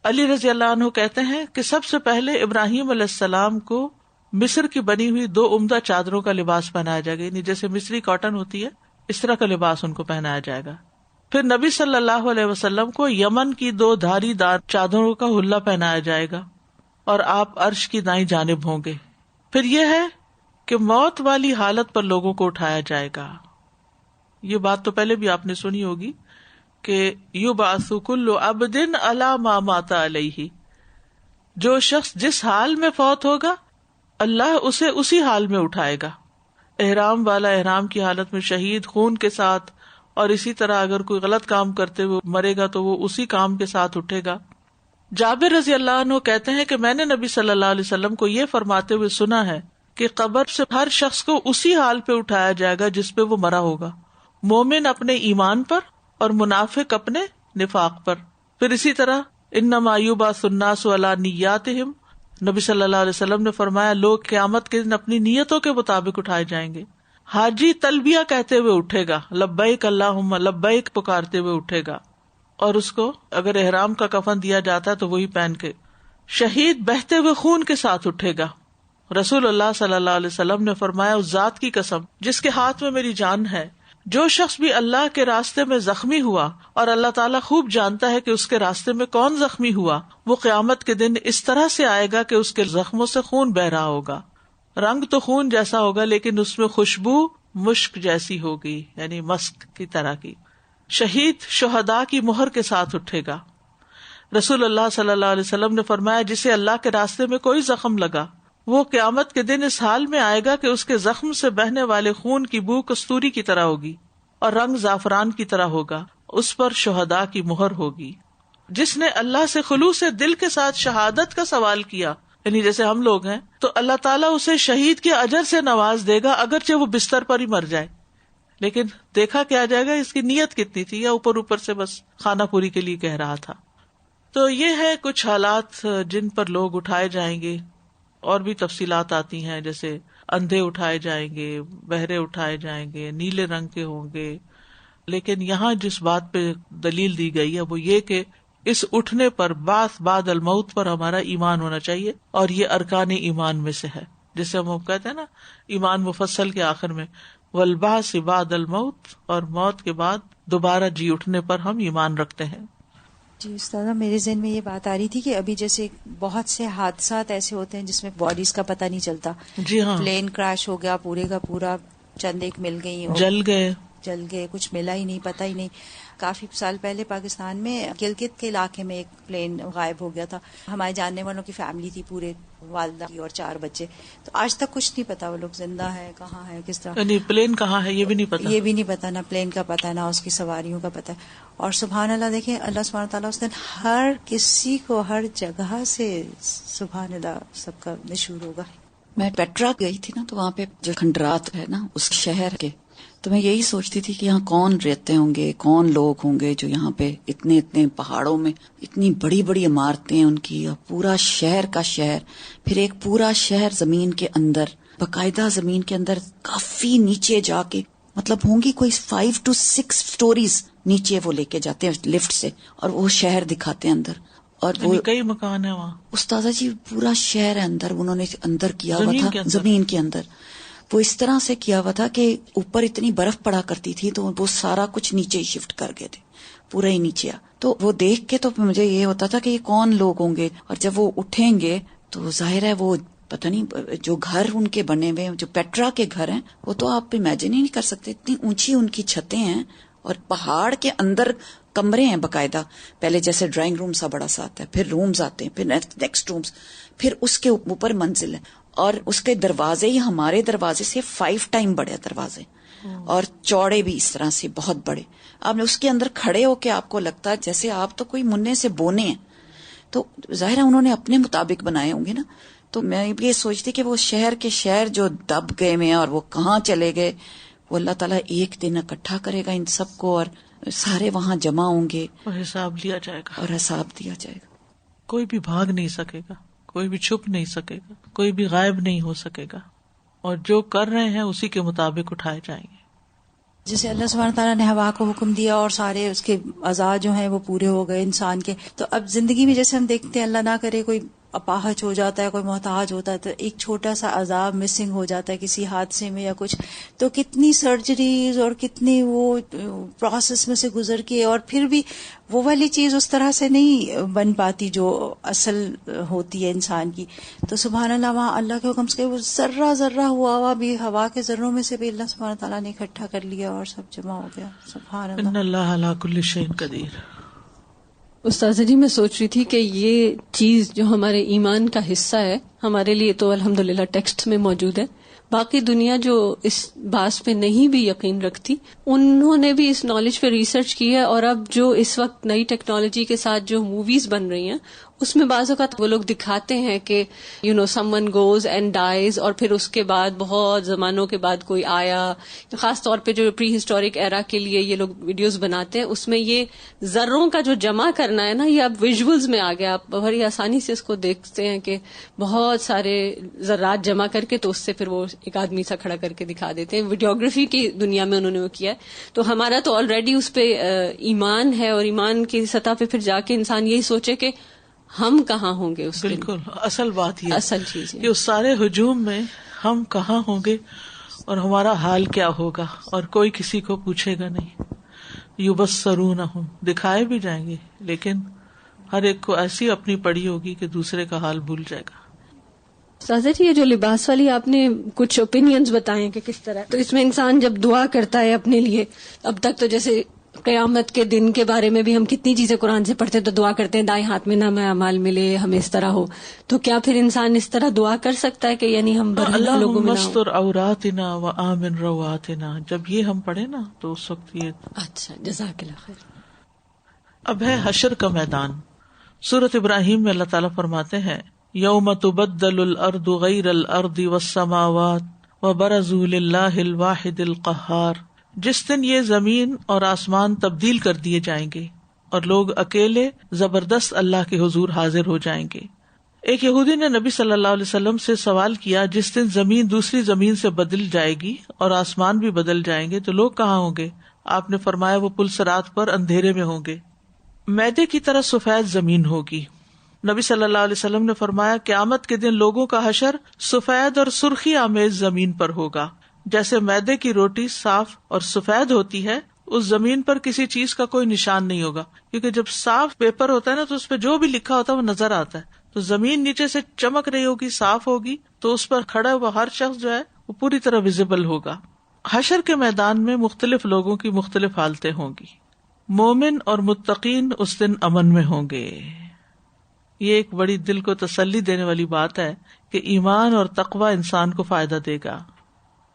علی رضی اللہ عنہ کہتے ہیں کہ سب سے پہلے ابراہیم علیہ السلام کو مصر کی بنی ہوئی 2 عمدہ چادروں کا لباس پہنایا جائے گا، یعنی جیسے مصری کاٹن ہوتی ہے اس طرح کا لباس ان کو پہنایا جائے گا. پھر نبی صلی اللہ علیہ وسلم کو یمن کی 2 دھاری دار چادروں کا حلہ پہنایا جائے گا اور آپ عرش کی دائیں جانب ہوں گے. پھر یہ ہے کہ موت والی حالت پر لوگوں کو اٹھایا جائے گا. یہ بات تو پہلے بھی آپ نے سنی ہوگی کہ یبعث کل عبد علی ما مات علیہ، جو شخص جس حال میں فوت ہوگا اللہ اسے اسی حال میں اٹھائے گا. احرام والا احرام کی حالت میں شہید خون کے ساتھ، اور اسی طرح اگر کوئی غلط کام کرتے ہوئے مرے گا تو وہ اسی کام کے ساتھ اٹھے گا. جابر رضی اللہ عنہ کہتے ہیں کہ میں نے نبی صلی اللہ علیہ وسلم کو یہ فرماتے ہوئے سنا ہے کہ قبر سے ہر شخص کو اسی حال پہ اٹھایا جائے گا جس پہ وہ مرا ہوگا، مومن اپنے ایمان پر اور منافق اپنے نفاق پر. پھر اسی طرح انما یبعث الناس علی نیاتہم، نبی صلی اللہ علیہ وسلم نے فرمایا لوگ قیامت کے دن اپنی نیتوں کے مطابق اٹھائے جائیں گے. حاجی تلبیہ کہتے ہوئے اٹھے گا، لبیک اللہم لبیک پکارتے ہوئے اٹھے گا، اور اس کو اگر احرام کا کفن دیا جاتا ہے تو وہی پہن کے. شہید بہتے ہوئے خون کے ساتھ اٹھے گا. رسول اللہ صلی اللہ علیہ وسلم نے فرمایا اس ذات کی قسم جس کے ہاتھ میں میری جان ہے، جو شخص بھی اللہ کے راستے میں زخمی ہوا اور اللہ تعالیٰ خوب جانتا ہے کہ اس کے راستے میں کون زخمی ہوا، وہ قیامت کے دن اس طرح سے آئے گا کہ اس کے زخموں سے خون بہ رہا ہوگا. رنگ تو خون جیسا ہوگا لیکن اس میں خوشبو مشک جیسی ہوگی، یعنی مسک کی طرح کی. شہید شہداء کی مہر کے ساتھ اٹھے گا. رسول اللہ صلی اللہ علیہ وسلم نے فرمایا جسے اللہ کے راستے میں کوئی زخم لگا وہ قیامت کے دن اس حال میں آئے گا کہ اس کے زخم سے بہنے والے خون کی بو کستوری کی طرح ہوگی اور رنگ زعفران کی طرح ہوگا، اس پر شہداء کی مہر ہوگی. جس نے اللہ سے خلوص دل کے ساتھ شہادت کا سوال کیا، یعنی جیسے ہم لوگ ہیں، تو اللہ تعالیٰ اسے شہید کے اجر سے نواز دے گا اگرچہ وہ بستر پر ہی مر جائے. لیکن دیکھا کیا جائے گا اس کی نیت کتنی تھی، یا اوپر سے بس خانہ پوری کے لیے کہہ رہا تھا. تو یہ ہے کچھ حالات جن پر لوگ اٹھائے جائیں گے. اور بھی تفصیلات آتی ہیں، جیسے اندھے اٹھائے جائیں گے، بہرے اٹھائے جائیں گے، نیلے رنگ کے ہوں گے. لیکن یہاں جس بات پہ دلیل دی گئی ہے وہ یہ کہ اس اٹھنے پر بعث بعد الموت پر ہمارا ایمان ہونا چاہیے، اور یہ ارکان ایمان میں سے ہے، جسے ہم کہتے ہیں نا ایمان مفصل کے آخر میں والبعث بعد الموت، اور موت کے بعد دوبارہ جی اٹھنے پر ہم ایمان رکھتے ہیں. جی استاذہ، میرے ذہن میں یہ بات آ رہی تھی کہ ابھی جیسے بہت سے حادثات ایسے ہوتے ہیں جس میں باڈیز کا پتہ نہیں چلتا. جی ہاں، پلین کریش ہو گیا پورے کا پورا، چند ایک مل گئی، جل گئے، جل گئے, کچھ ملا ہی نہیں, پتہ ہی نہیں. کافی سال پہلے پاکستان میں گلگت کے علاقے میں ایک پلین غائب ہو گیا تھا. ہمارے جاننے والوں کی فیملی تھی, پورے والدہ اور 4 بچے. تو آج تک کچھ نہیں پتا وہ لوگ زندہ ہے, کہاں ہے, کس طرح. یعنی پلین کہاں ہے یہ بھی نہیں پتا. یہ بھی نہیں پتا, نہ پلین کا پتا, نہ اس کی سواریوں کا پتا. اور سبحان اللہ, دیکھیں اللہ سبحانہ تعالیٰ اس دن ہر کسی کو ہر جگہ سے سبحان اللہ سب کا نشور ہوگا. میں پیٹرا گئی تھی نا, تو وہاں پہ جو کھنڈرات ہے نا اس شہر کے, تو میں یہی سوچتی تھی کہ یہاں کون رہتے ہوں گے, کون لوگ ہوں گے جو یہاں پہ اتنے پہاڑوں میں اتنی بڑی بڑی عمارتیں ان کی, اور پورا شہر کا شہر, پھر ایک پورا شہر زمین کے اندر, باقاعدہ زمین کے اندر کافی نیچے جا کے, مطلب ہوں گی کوئی 5 to 6 سٹوریز نیچے وہ لے کے جاتے ہیں لفٹ سے, اور وہ شہر دکھاتے ہیں اندر. اور وہ کئی مکان ہیں وہاں. استاذہ جی پورا شہر ہے اندر, انہوں نے اندر کیا ہوا تھا زمین کے اندر. وہ اس طرح سے کیا ہوا تھا کہ اوپر اتنی برف پڑا کرتی تھی تو وہ سارا کچھ نیچے ہی شفٹ کر گئے تھے, پورا ہی نیچے. تو وہ دیکھ کے تو مجھے یہ ہوتا تھا کہ یہ کون لوگ ہوں گے. اور جب وہ اٹھیں گے تو ظاہر ہے وہ پتہ نہیں جو گھر ان کے بنے ہوئے, جو پیٹرا کے گھر ہیں, وہ تو آپ امیجن ہی نہیں کر سکتے. اتنی اونچی ان کی چھتیں ہیں, اور پہاڑ کے اندر کمرے ہیں باقاعدہ. پہلے جیسے ڈرائنگ روم سا بڑا سا آتا ہے, پھر رومز آتے ہیں, پھر نیکسٹ رومز, پھر اس کے اوپر منزل ہے, اور اس کے دروازے ہی ہمارے دروازے سے 5 ٹائم بڑے دروازے, اور چوڑے بھی اس طرح سے بہت بڑے. آپ نے اس کے اندر کھڑے ہو کے آپ کو لگتا ہے جیسے آپ تو کوئی منہ سے بونے ہیں. تو ظاہر ہے انہوں نے اپنے مطابق بنائے ہوں گے نا. تو میں یہ سوچتی کہ وہ شہر کے شہر جو دب گئے میں اور وہ کہاں چلے گئے, وہ اللہ تعالیٰ ایک دن اکٹھا کرے گا ان سب کو, اور سارے وہاں جمع ہوں گے, اور حساب لیا جائے گا. اور حساب دیا جائے گا. کوئی بھی بھاگ نہیں سکے گا, کوئی بھی چھپ نہیں سکے گا, کوئی بھی غائب نہیں ہو سکے گا, اور جو کر رہے ہیں اسی کے مطابق اٹھائے جائیں گے. جیسے اللہ سبحانہ تعالیٰ نے ہوا کو حکم دیا اور سارے اس کے اعضاء جو ہیں وہ پورے ہو گئے انسان کے. تو اب زندگی میں جیسے ہم دیکھتے ہیں, اللہ نہ کرے کوئی اپاہج ہو جاتا ہے, کوئی محتاج ہوتا ہے, تو ایک چھوٹا سا عذاب مسنگ ہو جاتا ہے کسی حادثے میں یا کچھ, تو کتنی سرجریز اور کتنی وہ پروسیس میں سے گزر کے, اور پھر بھی وہ والی چیز اس طرح سے نہیں بن پاتی جو اصل ہوتی ہے انسان کی. تو سبحان اللہ, وہاں اللہ کے حکم سے وہ ذرہ ذرہ ہوا بھی, ہوا کے ذروں میں سے بھی اللہ سبحانہ تعالیٰ نے اکٹھا کر لیا اور سب جمع ہو گیا. سبحان اللہ. ان اللہ علی کل شیء قدیر. استاذہ جی میں سوچ رہی تھی کہ یہ چیز جو ہمارے ایمان کا حصہ ہے, ہمارے لیے تو الحمدللہ ٹیکسٹ میں موجود ہے, باقی دنیا جو اس بات پہ نہیں بھی یقین رکھتی, انہوں نے بھی اس نالج پہ ریسرچ کی ہے. اور اب جو اس وقت نئی ٹیکنالوجی کے ساتھ جو موویز بن رہی ہیں, اس میں بعض اوقات وہ لوگ دکھاتے ہیں کہ someone goes and dies, اور پھر اس کے بعد بہت زمانوں کے بعد کوئی آیا. خاص طور پہ جو پری ہسٹورک ایرا کے لیے یہ لوگ ویڈیوز بناتے ہیں, اس میں یہ ذروں کا جو جمع کرنا ہے نا, یہ اب ویژولز میں آ گیا. آپ بڑی آسانی سے اس کو دیکھتے ہیں کہ بہت سارے ذرات جمع کر کے تو اس سے پھر وہ ایک آدمی سا کھڑا کر کے دکھا دیتے ہیں. ویڈیوگرافی کی دنیا میں انہوں نے وہ کیا ہے. تو ہمارا تو آلریڈی اس پہ ایمان ہے, اور ایمان کی سطح پہ پھر جا کے انسان یہی سوچے کہ ہم کہاں ہوں گے اس بالکل اصل بات یہ اصل چیز کہ اس سارے ہجوم میں ہم کہاں ہوں گے اور ہمارا حال کیا ہوگا, اور کوئی کسی کو پوچھے گا نہیں. یبصرونہم, دکھائے بھی جائیں گے, لیکن ہر ایک کو ایسی اپنی پڑی ہوگی کہ دوسرے کا حال بھول جائے گا. سازا جی, یہ جو لباس والی آپ نے کچھ اوپینینز بتائے کہ کس طرح, تو اس میں انسان جب دعا کرتا ہے اپنے لیے, اب تک تو جیسے قیامت کے دن کے بارے میں بھی ہم کتنی چیزیں قرآن سے پڑھتے تو دعا کرتے ہیں دائیں ہاتھ میں نہ میں اعمال ملے, ہمیں اس طرح ہو. تو کیا پھر انسان اس طرح دعا کر سکتا ہے کہ یعنی ہم برہنہ لوگوں میں نہ ہوں؟ استر عوراتنا وآمن رواتنا, جب یہ ہم پڑھے نا تو اس وقت یہ. اچھا, جزاک اللہ خیر. اب ہے حشر کا میدان. سورۃ ابراہیم میں اللہ تعالیٰ فرماتے ہیں, یوم تبدل الارض غیر الارض والسماوات وبرزوا للہ الواحد القہار, جس دن یہ زمین اور آسمان تبدیل کر دیے جائیں گے اور لوگ اکیلے زبردست اللہ کے حضور حاضر ہو جائیں گے. ایک یہودی نے نبی صلی اللہ علیہ وسلم سے سوال کیا, جس دن زمین دوسری زمین سے بدل جائے گی اور آسمان بھی بدل جائیں گے تو لوگ کہاں ہوں گے؟ آپ نے فرمایا, وہ پلسرات پر اندھیرے میں ہوں گے. میدے کی طرح سفید زمین ہوگی. نبی صلی اللہ علیہ وسلم نے فرمایا, قیامت کے دن لوگوں کا حشر سفید اور سرخی آمیز زمین پر ہوگا. جیسے میدے کی روٹی صاف اور سفید ہوتی ہے, اس زمین پر کسی چیز کا کوئی نشان نہیں ہوگا, کیونکہ جب صاف پیپر ہوتا ہے نا تو اس پہ جو بھی لکھا ہوتا ہے وہ نظر آتا ہے. تو زمین نیچے سے چمک رہی ہوگی, صاف ہوگی, تو اس پر کھڑا ہوا ہر شخص جو ہے وہ پوری طرح ویزیبل ہوگا. حشر کے میدان میں مختلف لوگوں کی مختلف حالتیں ہوں گی. مومن اور متقین اس دن امن میں ہوں گے. یہ ایک بڑی دل کو تسلی دینے والی بات ہے کہ ایمان اور تقوی انسان کو فائدہ دے گا.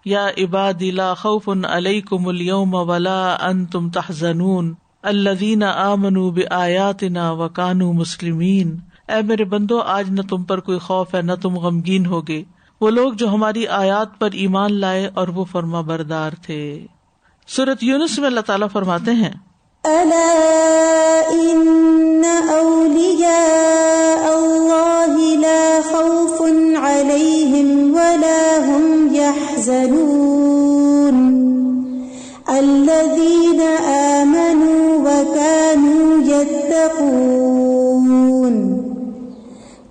یا عبادی لا خوف علیکم اليوم ولا انتم تحزنون الذین آمنوا بآیاتنا وکانوا مسلمین. اے میرے بندو، آج نہ تم پر کوئی خوف ہے نہ تم غمگین ہوگے، وہ لوگ جو ہماری آیات پر ایمان لائے اور وہ فرما بردار تھے. سورۃ یونس میں اللہ تعالیٰ فرماتے ہیں الا ان اولیاء اللہ لا خوف علیہم ولا هم يحزنون الذین آمنوا وكانوا يتقون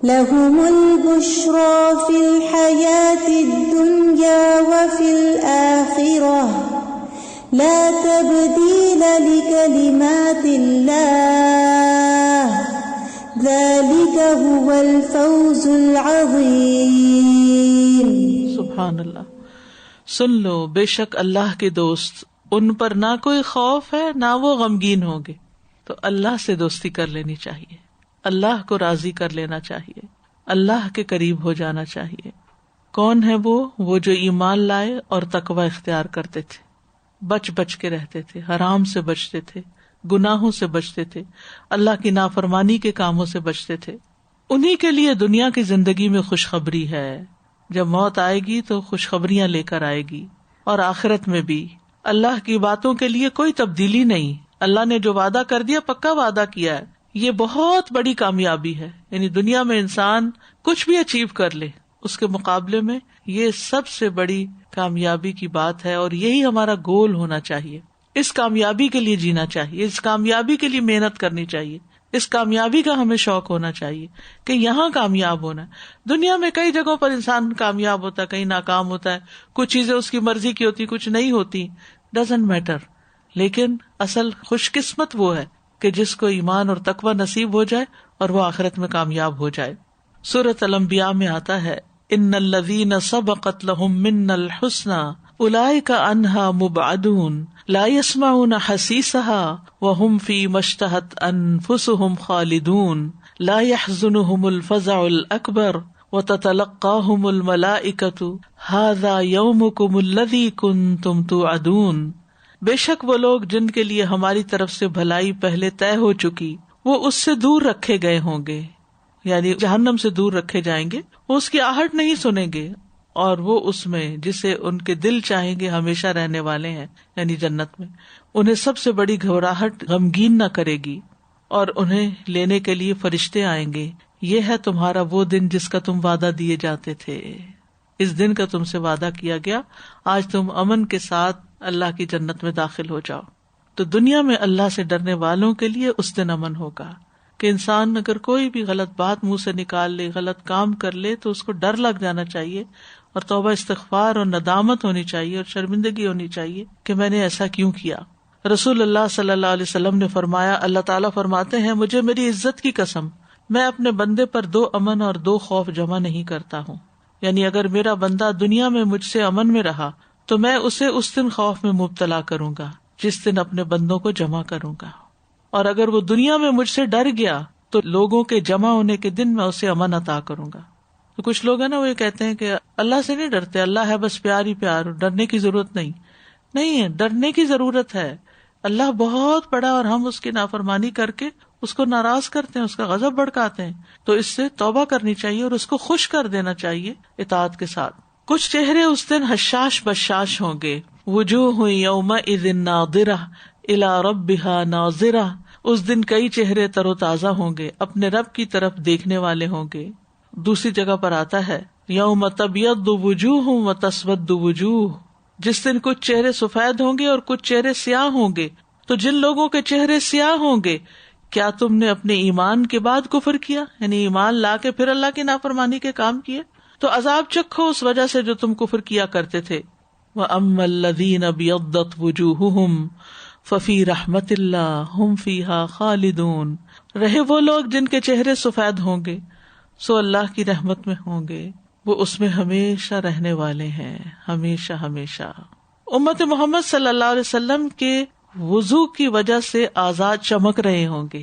لهم البشرى في الحياة الدنيا وفي الآخرة لا تبديل لكلمات الله ذلك هو الفوز العظيم. سبحان اللہ. سن لو، بے شک اللہ کے دوست، ان پر نہ کوئی خوف ہے نہ وہ غمگین ہوں گے. تو اللہ سے دوستی کر لینی چاہیے، اللہ کو راضی کر لینا چاہیے، اللہ کے قریب ہو جانا چاہیے. کون ہے وہ جو ایمان لائے اور تقوی اختیار کرتے تھے، بچ بچ کے رہتے تھے، حرام سے بچتے تھے، گناہوں سے بچتے تھے، اللہ کی نافرمانی کے کاموں سے بچتے تھے. انہی کے لیے دنیا کی زندگی میں خوشخبری ہے. جب موت آئے گی تو خوشخبریاں لے کر آئے گی، اور آخرت میں بھی اللہ کی باتوں کے لیے کوئی تبدیلی نہیں. اللہ نے جو وعدہ کر دیا پکا وعدہ کیا ہے. یہ بہت بڑی کامیابی ہے. یعنی دنیا میں انسان کچھ بھی اچیو کر لے، اس کے مقابلے میں یہ سب سے بڑی کامیابی کی بات ہے، اور یہی ہمارا گول ہونا چاہیے. اس کامیابی کے لیے جینا چاہیے، اس کامیابی کے لیے محنت کرنی چاہیے، اس کامیابی کا ہمیں شوق ہونا چاہیے کہ یہاں کامیاب ہونا ہے. دنیا میں کئی جگہوں پر انسان کامیاب ہوتا ہے، کہیں ناکام ہوتا ہے، کچھ چیزیں اس کی مرضی کی ہوتی، کچھ نہیں ہوتی، ڈزنٹ میٹر. لیکن اصل خوش قسمت وہ ہے کہ جس کو ایمان اور تقوی نصیب ہو جائے اور وہ آخرت میں کامیاب ہو جائے. سورۃ الانبیاء میں آتا ہے ان الذین سبقت لهم منا الحسنى اولئک عنہا مبعدون لا يسمعون حسیسها وهم فیما اشتہت انفسهم خالدون لا يحزنهم الفزع الاکبر وتتلقاهم الملائکة هذا یومکم الذی کنتم توعدون. بے شک وہ لوگ جن کے لیے ہماری طرف سے بھلائی پہلے طے ہو چکی، وہ اس سے دور رکھے گئے ہوں گے، یعنی جہنم سے دور رکھے جائیں گے. وہ اس کی آہٹ نہیں سنیں گے، اور وہ اس میں جسے ان کے دل چاہیں گے ہمیشہ رہنے والے ہیں، یعنی جنت میں. انہیں سب سے بڑی گھبراہٹ غمگین نہ کرے گی، اور انہیں لینے کے لیے فرشتے آئیں گے. یہ ہے تمہارا وہ دن جس کا تم وعدہ دیے جاتے تھے. اس دن کا تم سے وعدہ کیا گیا، آج تم امن کے ساتھ اللہ کی جنت میں داخل ہو جاؤ. تو دنیا میں اللہ سے ڈرنے والوں کے لیے اس دن امن ہوگا کہ انسان اگر کوئی بھی غلط بات منہ سے نکال لے، غلط کام کر لے، تو اس کو ڈر لگ جانا چاہیے، اور توبہ استغفار اور ندامت ہونی چاہیے، اور شرمندگی ہونی چاہیے کہ میں نے ایسا کیوں کیا. رسول اللہ صلی اللہ علیہ وسلم نے فرمایا، اللہ تعالیٰ فرماتے ہیں مجھے میری عزت کی قسم، میں اپنے بندے پر 2 امن اور 2 خوف جمع نہیں کرتا ہوں. یعنی اگر میرا بندہ دنیا میں مجھ سے امن میں رہا تو میں اسے اس دن خوف میں مبتلا کروں گا جس دن اپنے بندوں کو جمع کروں گا، اور اگر وہ دنیا میں مجھ سے ڈر گیا تو لوگوں کے جمع ہونے کے دن میں اسے امن عطا کروں گا. تو کچھ لوگ ہیں نا، وہ یہ کہتے ہیں کہ اللہ سے نہیں ڈرتے، اللہ ہے بس پیار ہی پیار، ڈرنے کی ضرورت نہیں ہے. ڈرنے کی ضرورت ہے. اللہ بہت بڑا، اور ہم اس کی نافرمانی کر کے اس کو ناراض کرتے ہیں، اس کا غضب بھڑکاتے ہیں. تو اس سے توبہ کرنی چاہیے اور اس کو خوش کر دینا چاہیے اطاعت کے ساتھ. کچھ چہرے اس دن حشاش بشاش ہوں گے. وجوہ یومئذ ناظرہ الی ربہا ناظرہ. اس دن کئی چہرے تر و تازہ ہوں گے، اپنے رب کی طرف دیکھنے والے ہوں گے. دوسری جگہ پر آتا ہے یوم تبیض وجوہ وتسود وجوہ. جس دن کچھ چہرے سفید ہوں گے اور کچھ چہرے سیاہ ہوں گے. تو جن لوگوں کے چہرے سیاہ ہوں گے، کیا تم نے اپنے ایمان کے بعد کفر کیا، یعنی ایمان لا کے پھر اللہ کی نافرمانی کے کام کیے، تو عذاب چکھو اس وجہ سے جو تم کفر کیا کرتے تھے. وَأَمَّا الَّذِينَ ابْيَضَّتْ وُجُوهُهُمْ فَفِي رَحْمَةِ اللَّهِ هُمْ فِيهَا خَالِدُونَ. رہے وہ لوگ جن کے چہرے سفید ہوں گے، سو اللہ کی رحمت میں ہوں گے، وہ اس میں ہمیشہ رہنے والے ہیں، ہمیشہ ہمیشہ. امت محمد صلی اللہ علیہ وسلم کے وضو کی وجہ سے اعضاء چمک رہے ہوں گے.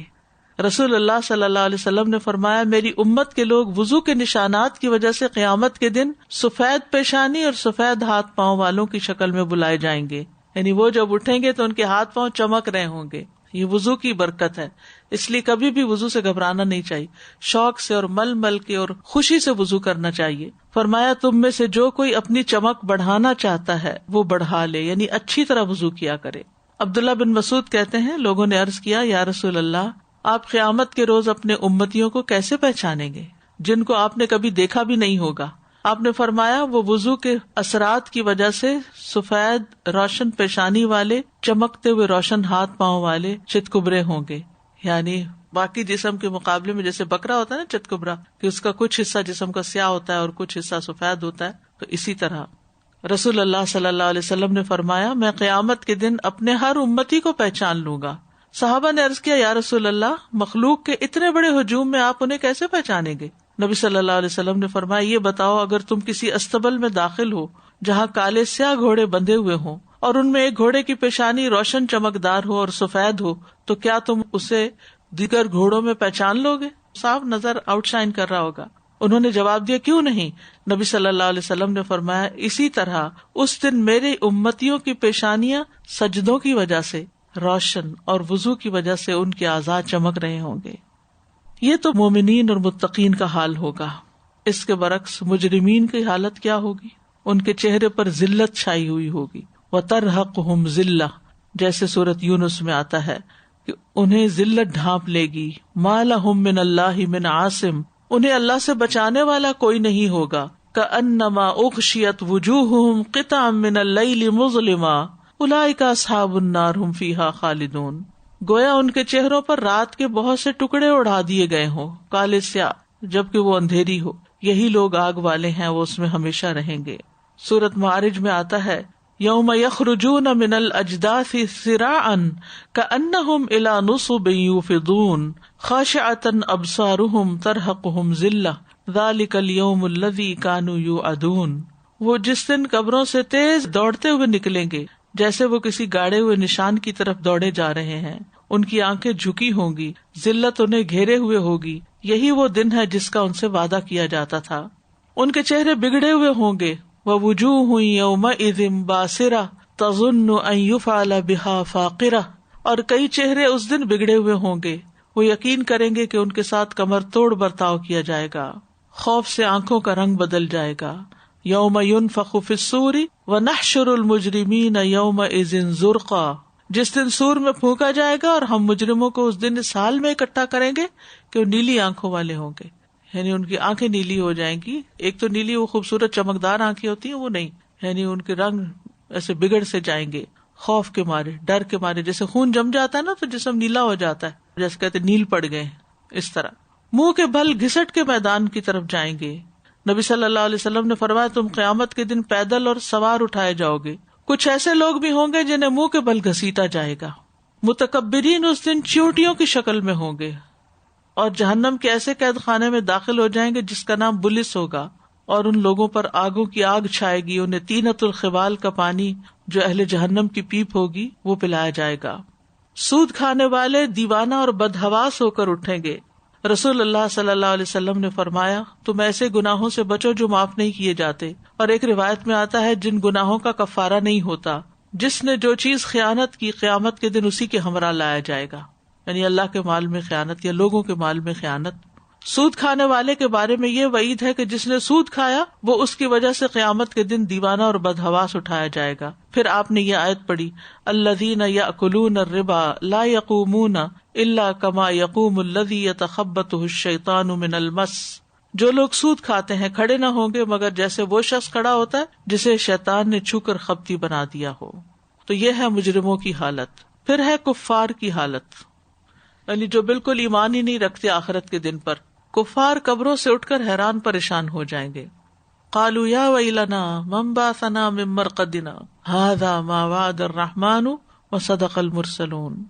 رسول اللہ صلی اللہ علیہ وسلم نے فرمایا میری امت کے لوگ وضو کے نشانات کی وجہ سے قیامت کے دن سفید پیشانی اور سفید ہاتھ پاؤں والوں کی شکل میں بلائے جائیں گے. یعنی وہ جب اٹھیں گے تو ان کے ہاتھ پاؤں چمک رہے ہوں گے. یہ وضو کی برکت ہے، اس لیے کبھی بھی وضو سے گھبرانا نہیں چاہیے. شوق سے اور مل مل کے اور خوشی سے وضو کرنا چاہیے. فرمایا تم میں سے جو کوئی اپنی چمک بڑھانا چاہتا ہے وہ بڑھا لے، یعنی اچھی طرح وضو کیا کرے. عبداللہ بن مسعود کہتے ہیں لوگوں نے عرض کیا یا رسول اللہ آپ قیامت کے روز اپنے امتیوں کو کیسے پہچانیں گے جن کو آپ نے کبھی دیکھا بھی نہیں ہوگا؟ آپ نے فرمایا وہ وضو کے اثرات کی وجہ سے سفید روشن پیشانی والے، چمکتے ہوئے روشن ہاتھ پاؤں والے چتکبرے ہوں گے. یعنی باقی جسم کے مقابلے میں جیسے بکرا ہوتا ہے نا چتکبرا، کہ اس کا کچھ حصہ جسم کا سیاہ ہوتا ہے اور کچھ حصہ سفید ہوتا ہے، تو اسی طرح رسول اللہ صلی اللہ علیہ وسلم نے فرمایا میں قیامت کے دن اپنے ہر امتی کو پہچان لوں گا. صحابہ نے عرض کیا یا رسول اللہ مخلوق کے اتنے بڑے ہجوم میں آپ انہیں کیسے پہچانیں گے؟ نبی صلی اللہ علیہ وسلم نے فرمایا یہ بتاؤ اگر تم کسی استبل میں داخل ہو جہاں کالے سیاہ گھوڑے بندھے ہوئے ہوں اور ان میں ایک گھوڑے کی پیشانی روشن چمکدار ہو اور سفید ہو تو کیا تم اسے دیگر گھوڑوں میں پہچان لو گے؟ صاف نظر آؤٹ شائن کر رہا ہوگا. انہوں نے جواب دیا کیوں نہیں؟ نبی صلی اللہ علیہ وسلم نے فرمایا اسی طرح اس دن میری امتیوں کی پیشانیاں سجدوں کی وجہ سے روشن اور وضو کی وجہ سے ان کے اعضاء چمک رہے ہوں گے. یہ تو مومنین اور متقین کا حال ہوگا. اس کے برعکس مجرمین کی حالت کیا ہوگی؟ ان کے چہرے پر ذلت چھائی ہوئی ہوگی. وَتَرْهَقُهُمْ ذِلَّةٌ جیسے سورۃ یونس میں آتا ہے کہ انہیں ذلت ڈھانپ لے گی. مَا لَهُم مِّنَ اللَّهِ مِنْ عَاصِمٍ انہیں اللہ سے بچانے والا کوئی نہیں ہوگا. كَأَنَّمَا أُغْشِيَتْ وُجُوهُهُمْ قِطَعًا مِّنَ اللَّيْلِ مُظْلِمًا أُولَٰئِكَ أَصْحَابُ النَّارِ هُمْ فِيهَا خَالِدُونَ گویا ان کے چہروں پر رات کے بہت سے ٹکڑے اڑا دیے گئے ہوں کالے سیاہ، جبکہ وہ اندھیری ہو. یہی لوگ آگ والے ہیں، وہ اس میں ہمیشہ رہیں گے. سورۃ معارج میں آتا ہے یوم یخرجون من الاجداث سراعا کأنہم الی نصب یوفضون خاشعۃ ابصارہم ترہقہم ذلہ ذلک الیوم الذی کانوا یوعدون وہ جس دن قبروں سے تیز دوڑتے ہوئے نکلیں گے جیسے وہ کسی گاڑے ہوئے نشان کی طرف دوڑے جا رہے ہیں. ان کی آنکھیں جھکی ہوں گی، ذلت انہیں گھیرے ہوئے ہوگی. یہی وہ دن ہے جس کا ان سے وعدہ کیا جاتا تھا. ان کے چہرے بگڑے ہوئے ہوں گے. وَوُجُوهٌ يَوْمَئِذٍ بَاسِرَةٌ تَظُنُّ أَن يُفْعَلَ بِهَا فَاقِرَةٌ اور کئی چہرے اس دن بگڑے ہوئے ہوں گے، وہ یقین کریں گے کہ ان کے ساتھ کمر توڑ برتاؤ کیا جائے گا. خوف سے آنکھوں کا رنگ بدل جائے گا. یوم ينفخ فی الصور ونحشر المجرمین یومئذ زرقا جس دن سور میں پھونکا جائے گا اور ہم مجرموں کو اس دن اس حال میں اکٹھا کریں گے کہ وہ نیلی آنکھوں والے ہوں گے. یعنی ان کی آنکھیں نیلی ہو جائیں گی. ایک تو نیلی وہ خوبصورت چمکدار آنکھیں ہوتی ہیں، وہ نہیں، یعنی ان کے رنگ ایسے بگڑ سے جائیں گے خوف کے مارے، ڈر کے مارے. جیسے خون جم جاتا ہے نا تو جسم نیلا ہو جاتا ہے، جیسے کہتے نیل پڑ گئے، اس طرح منہ کے بل گھسٹ کے میدان کی طرف جائیں گے. نبی صلی اللہ علیہ وسلم نے فرمایا تم قیامت کے دن پیدل اور سوار اٹھائے جاؤ گے. کچھ ایسے لوگ بھی ہوں گے جنہیں منہ کے بل گھسیٹا جائے گا. متکبرین اس دن چیونٹیوں کی شکل میں ہوں گے اور جہنم کے ایسے قید خانے میں داخل ہو جائیں گے جس کا نام بلس ہوگا. اور ان لوگوں پر آگوں کی آگ چھائے گی. انہیں طینۃ الخبال کا پانی جو اہل جہنم کی پیپ ہوگی وہ پلایا جائے گا. سود کھانے والے دیوانہ اور بدحواس ہو کر اٹھیں گے. رسول اللہ صلی اللہ علیہ وسلم نے فرمایا تم ایسے گناہوں سے بچو جو معاف نہیں کیے جاتے. اور ایک روایت میں آتا ہے جن گناہوں کا کفارہ نہیں ہوتا. جس نے جو چیز خیانت کی قیامت کے دن اسی کے ہمراہ لایا جائے گا. یعنی اللہ کے مال میں خیانت یا لوگوں کے مال میں خیانت. سود کھانے والے کے بارے میں یہ وعید ہے کہ جس نے سود کھایا وہ اس کی وجہ سے قیامت کے دن دیوانہ اور بدحواس اٹھایا جائے گا. پھر آپ نے یہ آیت پڑھی الذین یأکلون الربا لا یقومون الا کما یقوم الذی یتخبطہ الشیطان من المس. جو لوگ سود کھاتے ہیں کھڑے نہ ہوں گے مگر جیسے وہ شخص کھڑا ہوتا ہے جسے شیطان نے چھو کر خبتی بنا دیا ہو. تو یہ ہے مجرموں کی حالت. پھر ہے کفار کی حالت، یعنی جو بالکل ایمان ہی نہیں رکھتے آخرت کے دن پر. کفار قبروں سے اٹھ کر حیران پریشان ہو جائیں گے. قالوا یا ویلنا من بعثنا من مرقدنا ھذا ما وعد الرحمن وصدق المرسلون.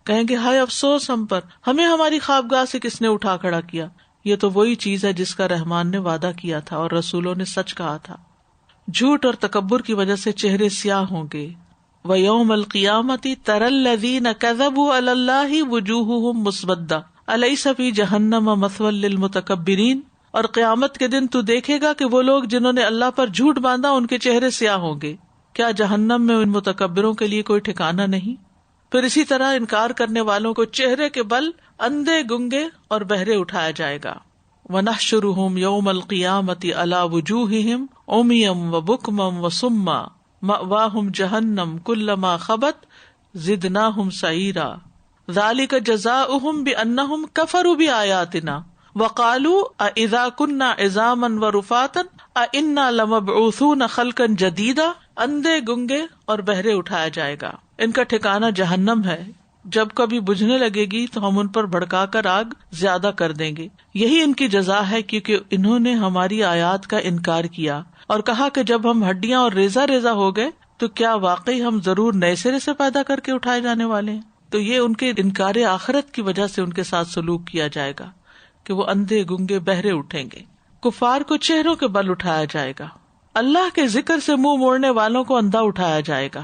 کہیں گے ہائے افسوس ہم پر، ہمیں ہماری خوابگاہ سے کس نے اٹھا کھڑا کیا. یہ تو وہی چیز ہے جس کا رحمان نے وعدہ کیا تھا اور رسولوں نے سچ کہا تھا. جھوٹ اور تکبر کی وجہ سے چہرے سیاہ ہوں گے. وَيَوْمَ الْقِيَامَةِ تَرَى الَّذِينَ كَذَبُوا عَلَى اللَّهِ وُجُوهُهُمْ مُسْوَدَّةٌ أَلَيْسَ فِي جَهَنَّمَ مَثْوًى لِلْمُتَكَبِّرِينَ. اور قیامت کے دن تو دیکھے گا کہ وہ لوگ جنہوں نے اللہ پر جھوٹ باندھا ان کے چہرے سیاہ ہوں گے. کیا جہنم میں ان متکبروں کے لیے کوئی ٹھکانہ نہیں؟ پھر اسی طرح انکار کرنے والوں کو چہرے کے بل اندھے گنگے اور بہرے اٹھایا جائے گا. وَنَحْشُرُهُمْ يَوْمَ الْقِيَامَةِ عَلَى وُجُوهِهِمْ عُمْيًا وَبُكْمًا وَصُمًّا مَأْوَاهُمْ جَهَنَّمُ كُلَّمَا خَبَتْ زِدْنَاهُمْ سَعِيرًا ذَلِكَ جَزَاؤُهُمْ بِأَنَّهُمْ كَفَرُوا بِآيَاتِنَا وَقَالُوا أَإِذَا كُنَّا عِظَامًا وَرُفَاتًا أَإِنَّا لَمَبْعُوثُونَ خَلْقًا جَدِيدًا. اندھے گنگے اور بہرے اٹھایا جائے گا. ان کا ٹھکانہ جہنم ہے. جب کبھی بجھنے لگے گی تو ہم ان پر بھڑکا کر آگ زیادہ کر دیں گے. یہی ان کی جزا ہے کیونکہ انہوں نے ہماری آیات کا انکار کیا اور کہا کہ جب ہم ہڈیاں اور ریزہ ریزہ ہو گئے تو کیا واقعی ہم ضرور نئے سرے سے پیدا کر کے اٹھائے جانے والے ہیں. تو یہ ان کے انکار آخرت کی وجہ سے ان کے ساتھ سلوک کیا جائے گا کہ وہ اندھے گنگے بہرے اٹھیں گے. کفار کو چہروں کے بل اٹھایا جائے گا. اللہ کے ذکر سے منہ موڑنے والوں کو اندھا اٹھایا جائے گا.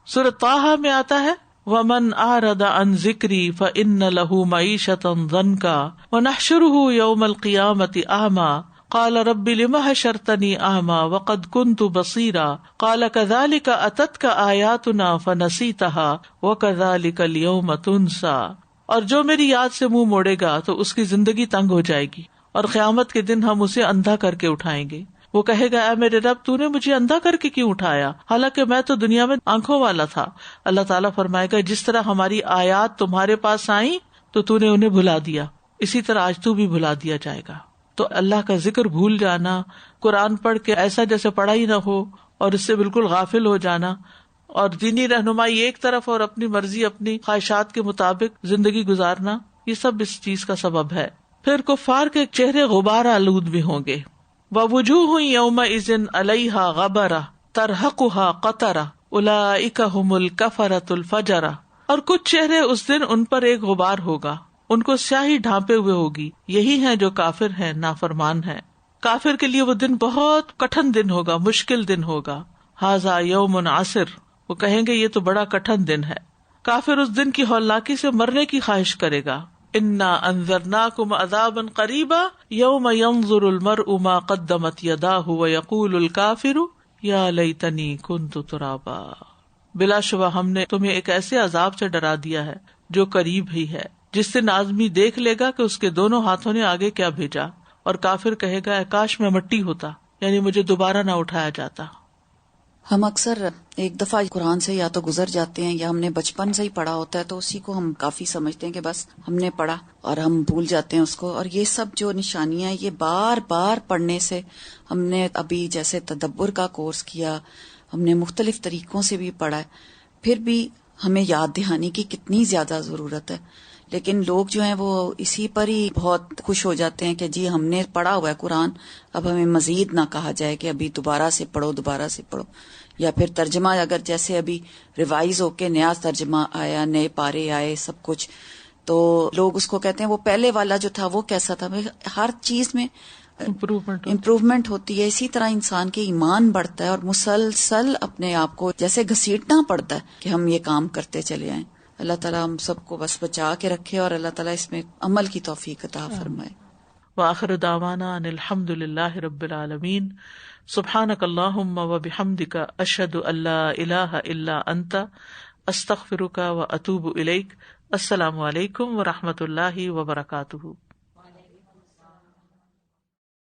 سورۃ طٰہٰ میں آتا ہے وَمَنْ أَعْرَضَ عَنْ ذِكْرِي فَإِنَّ لَهُ مَعِيشَةً ضَنْكًا وَنَحْشُرُهُ يَوْمَ الْقِيَامَةِ أَعْمَىٰ قَالَ رَبِّ لِمَ حَشَرْتَنِي أَعْمَىٰ وَقَدْ كُنْتُ بَصِيرًا قَالَ كَذَلِكَ أَتَتْكَ آيَاتُنَا فَنَسِيتَهَا وَكَذَلِكَ الْيَوْمَ تُنسَىٰ. اور جو میری یاد سے منہ موڑے گا تو اس کی زندگی تنگ ہو جائے گی اور قیامت کے دن ہم اسے اندھا کر کے اٹھائیں گے. وہ کہے گا اے میرے رب تو نے مجھے اندھا کر کے کیوں اٹھایا حالانکہ میں تو دنیا میں آنکھوں والا تھا. اللہ تعالیٰ فرمائے گا جس طرح ہماری آیات تمہارے پاس آئیں تو نے انہیں بھلا دیا اسی طرح آج تو بھی بھلا دیا جائے گا. تو اللہ کا ذکر بھول جانا, قرآن پڑھ کے ایسا جیسے پڑھا ہی نہ ہو اور اس سے بالکل غافل ہو جانا اور دینی رہنمائی ایک طرف اور اپنی مرضی اپنی خواہشات کے مطابق زندگی گزارنا, یہ سب اس چیز کا سبب ہے. پھر کفار کے چہرے غبار آلود بھی ہوں گے. وَوُجُوهٌ يَوْمَئِذٍ عَلَيْهَا غَبَرَةٌ تَرْهَقُهَا قَتَرَةٌ أُولَئِكَ هُمُ الْكَفَرَةُ الْفَجَرَةُ. اور کچھ چہرے اس دن ان پر ایک غبار ہوگا, ان کو سیاہی ڈھانپے ہوئے ہوگی, یہی ہیں جو کافر ہیں, نافرمان ہیں. کافر کے لیے وہ دن بہت کٹھن دن ہوگا, مشکل دن ہوگا. هَذَا يَوْمٌ عَسِرٌ, وہ کہیں گے یہ تو بڑا کٹھن دن ہے. کافر اس دن کی ہولناکی سے مرنے کی خواہش کرے گا. انا انذرناکم عذابا قریبا یوم ینظر المرء ما قدمت یداہ ویقول الکافر یا لیتنی کنت ترابا. بلا شبہ ہم نے تمہیں ایک ایسے عذاب سے ڈرا دیا ہے جو قریب ہی ہے, جس سے آدمی دیکھ لے گا کہ اس کے دونوں ہاتھوں نے آگے کیا بھیجا, اور کافر کہے گا کاش میں مٹی ہوتا, یعنی مجھے دوبارہ نہ اٹھایا جاتا. ہم اکثر ایک دفعہ قرآن سے یا تو گزر جاتے ہیں یا ہم نے بچپن سے ہی پڑھا ہوتا ہے تو اسی کو ہم کافی سمجھتے ہیں کہ بس ہم نے پڑھا اور ہم بھول جاتے ہیں اس کو. اور یہ سب جو نشانیاں یہ بار بار پڑھنے سے, ہم نے ابھی جیسے تدبر کا کورس کیا, ہم نے مختلف طریقوں سے بھی پڑھا ہے, پھر بھی ہمیں یاد دہانی کی کتنی زیادہ ضرورت ہے. لیکن لوگ جو ہیں وہ اسی پر ہی بہت خوش ہو جاتے ہیں کہ جی ہم نے پڑھا ہوا ہے قرآن, اب ہمیں مزید نہ کہا جائے کہ ابھی دوبارہ سے پڑھو, یا پھر ترجمہ اگر جیسے ابھی ریوائز ہو کے نیا ترجمہ آیا, نئے پارے آئے, سب کچھ, تو لوگ اس کو کہتے ہیں وہ پہلے والا جو تھا وہ کیسا تھا. ہر چیز میں امپروومنٹ ہوتی ہے. اسی طرح انسان کے ایمان بڑھتا ہے اور مسلسل اپنے آپ کو جیسے گھسیٹنا پڑتا ہے کہ ہم یہ کام کرتے چلے آئیں. اللہ تعالیٰ ہم سب کو بس بچا کے رکھے اور اللہ تعالیٰ اس میں عمل کی توفیق عطا فرمائے. وآخر دعوانا ان الحمد للہ رب العالمین. سبحانک اللہم وبحمدک اشہد ان لا الہ الا انت استغفرک واتوب الیک. السلام علیکم ورحمۃ اللہ وبرکاتہ.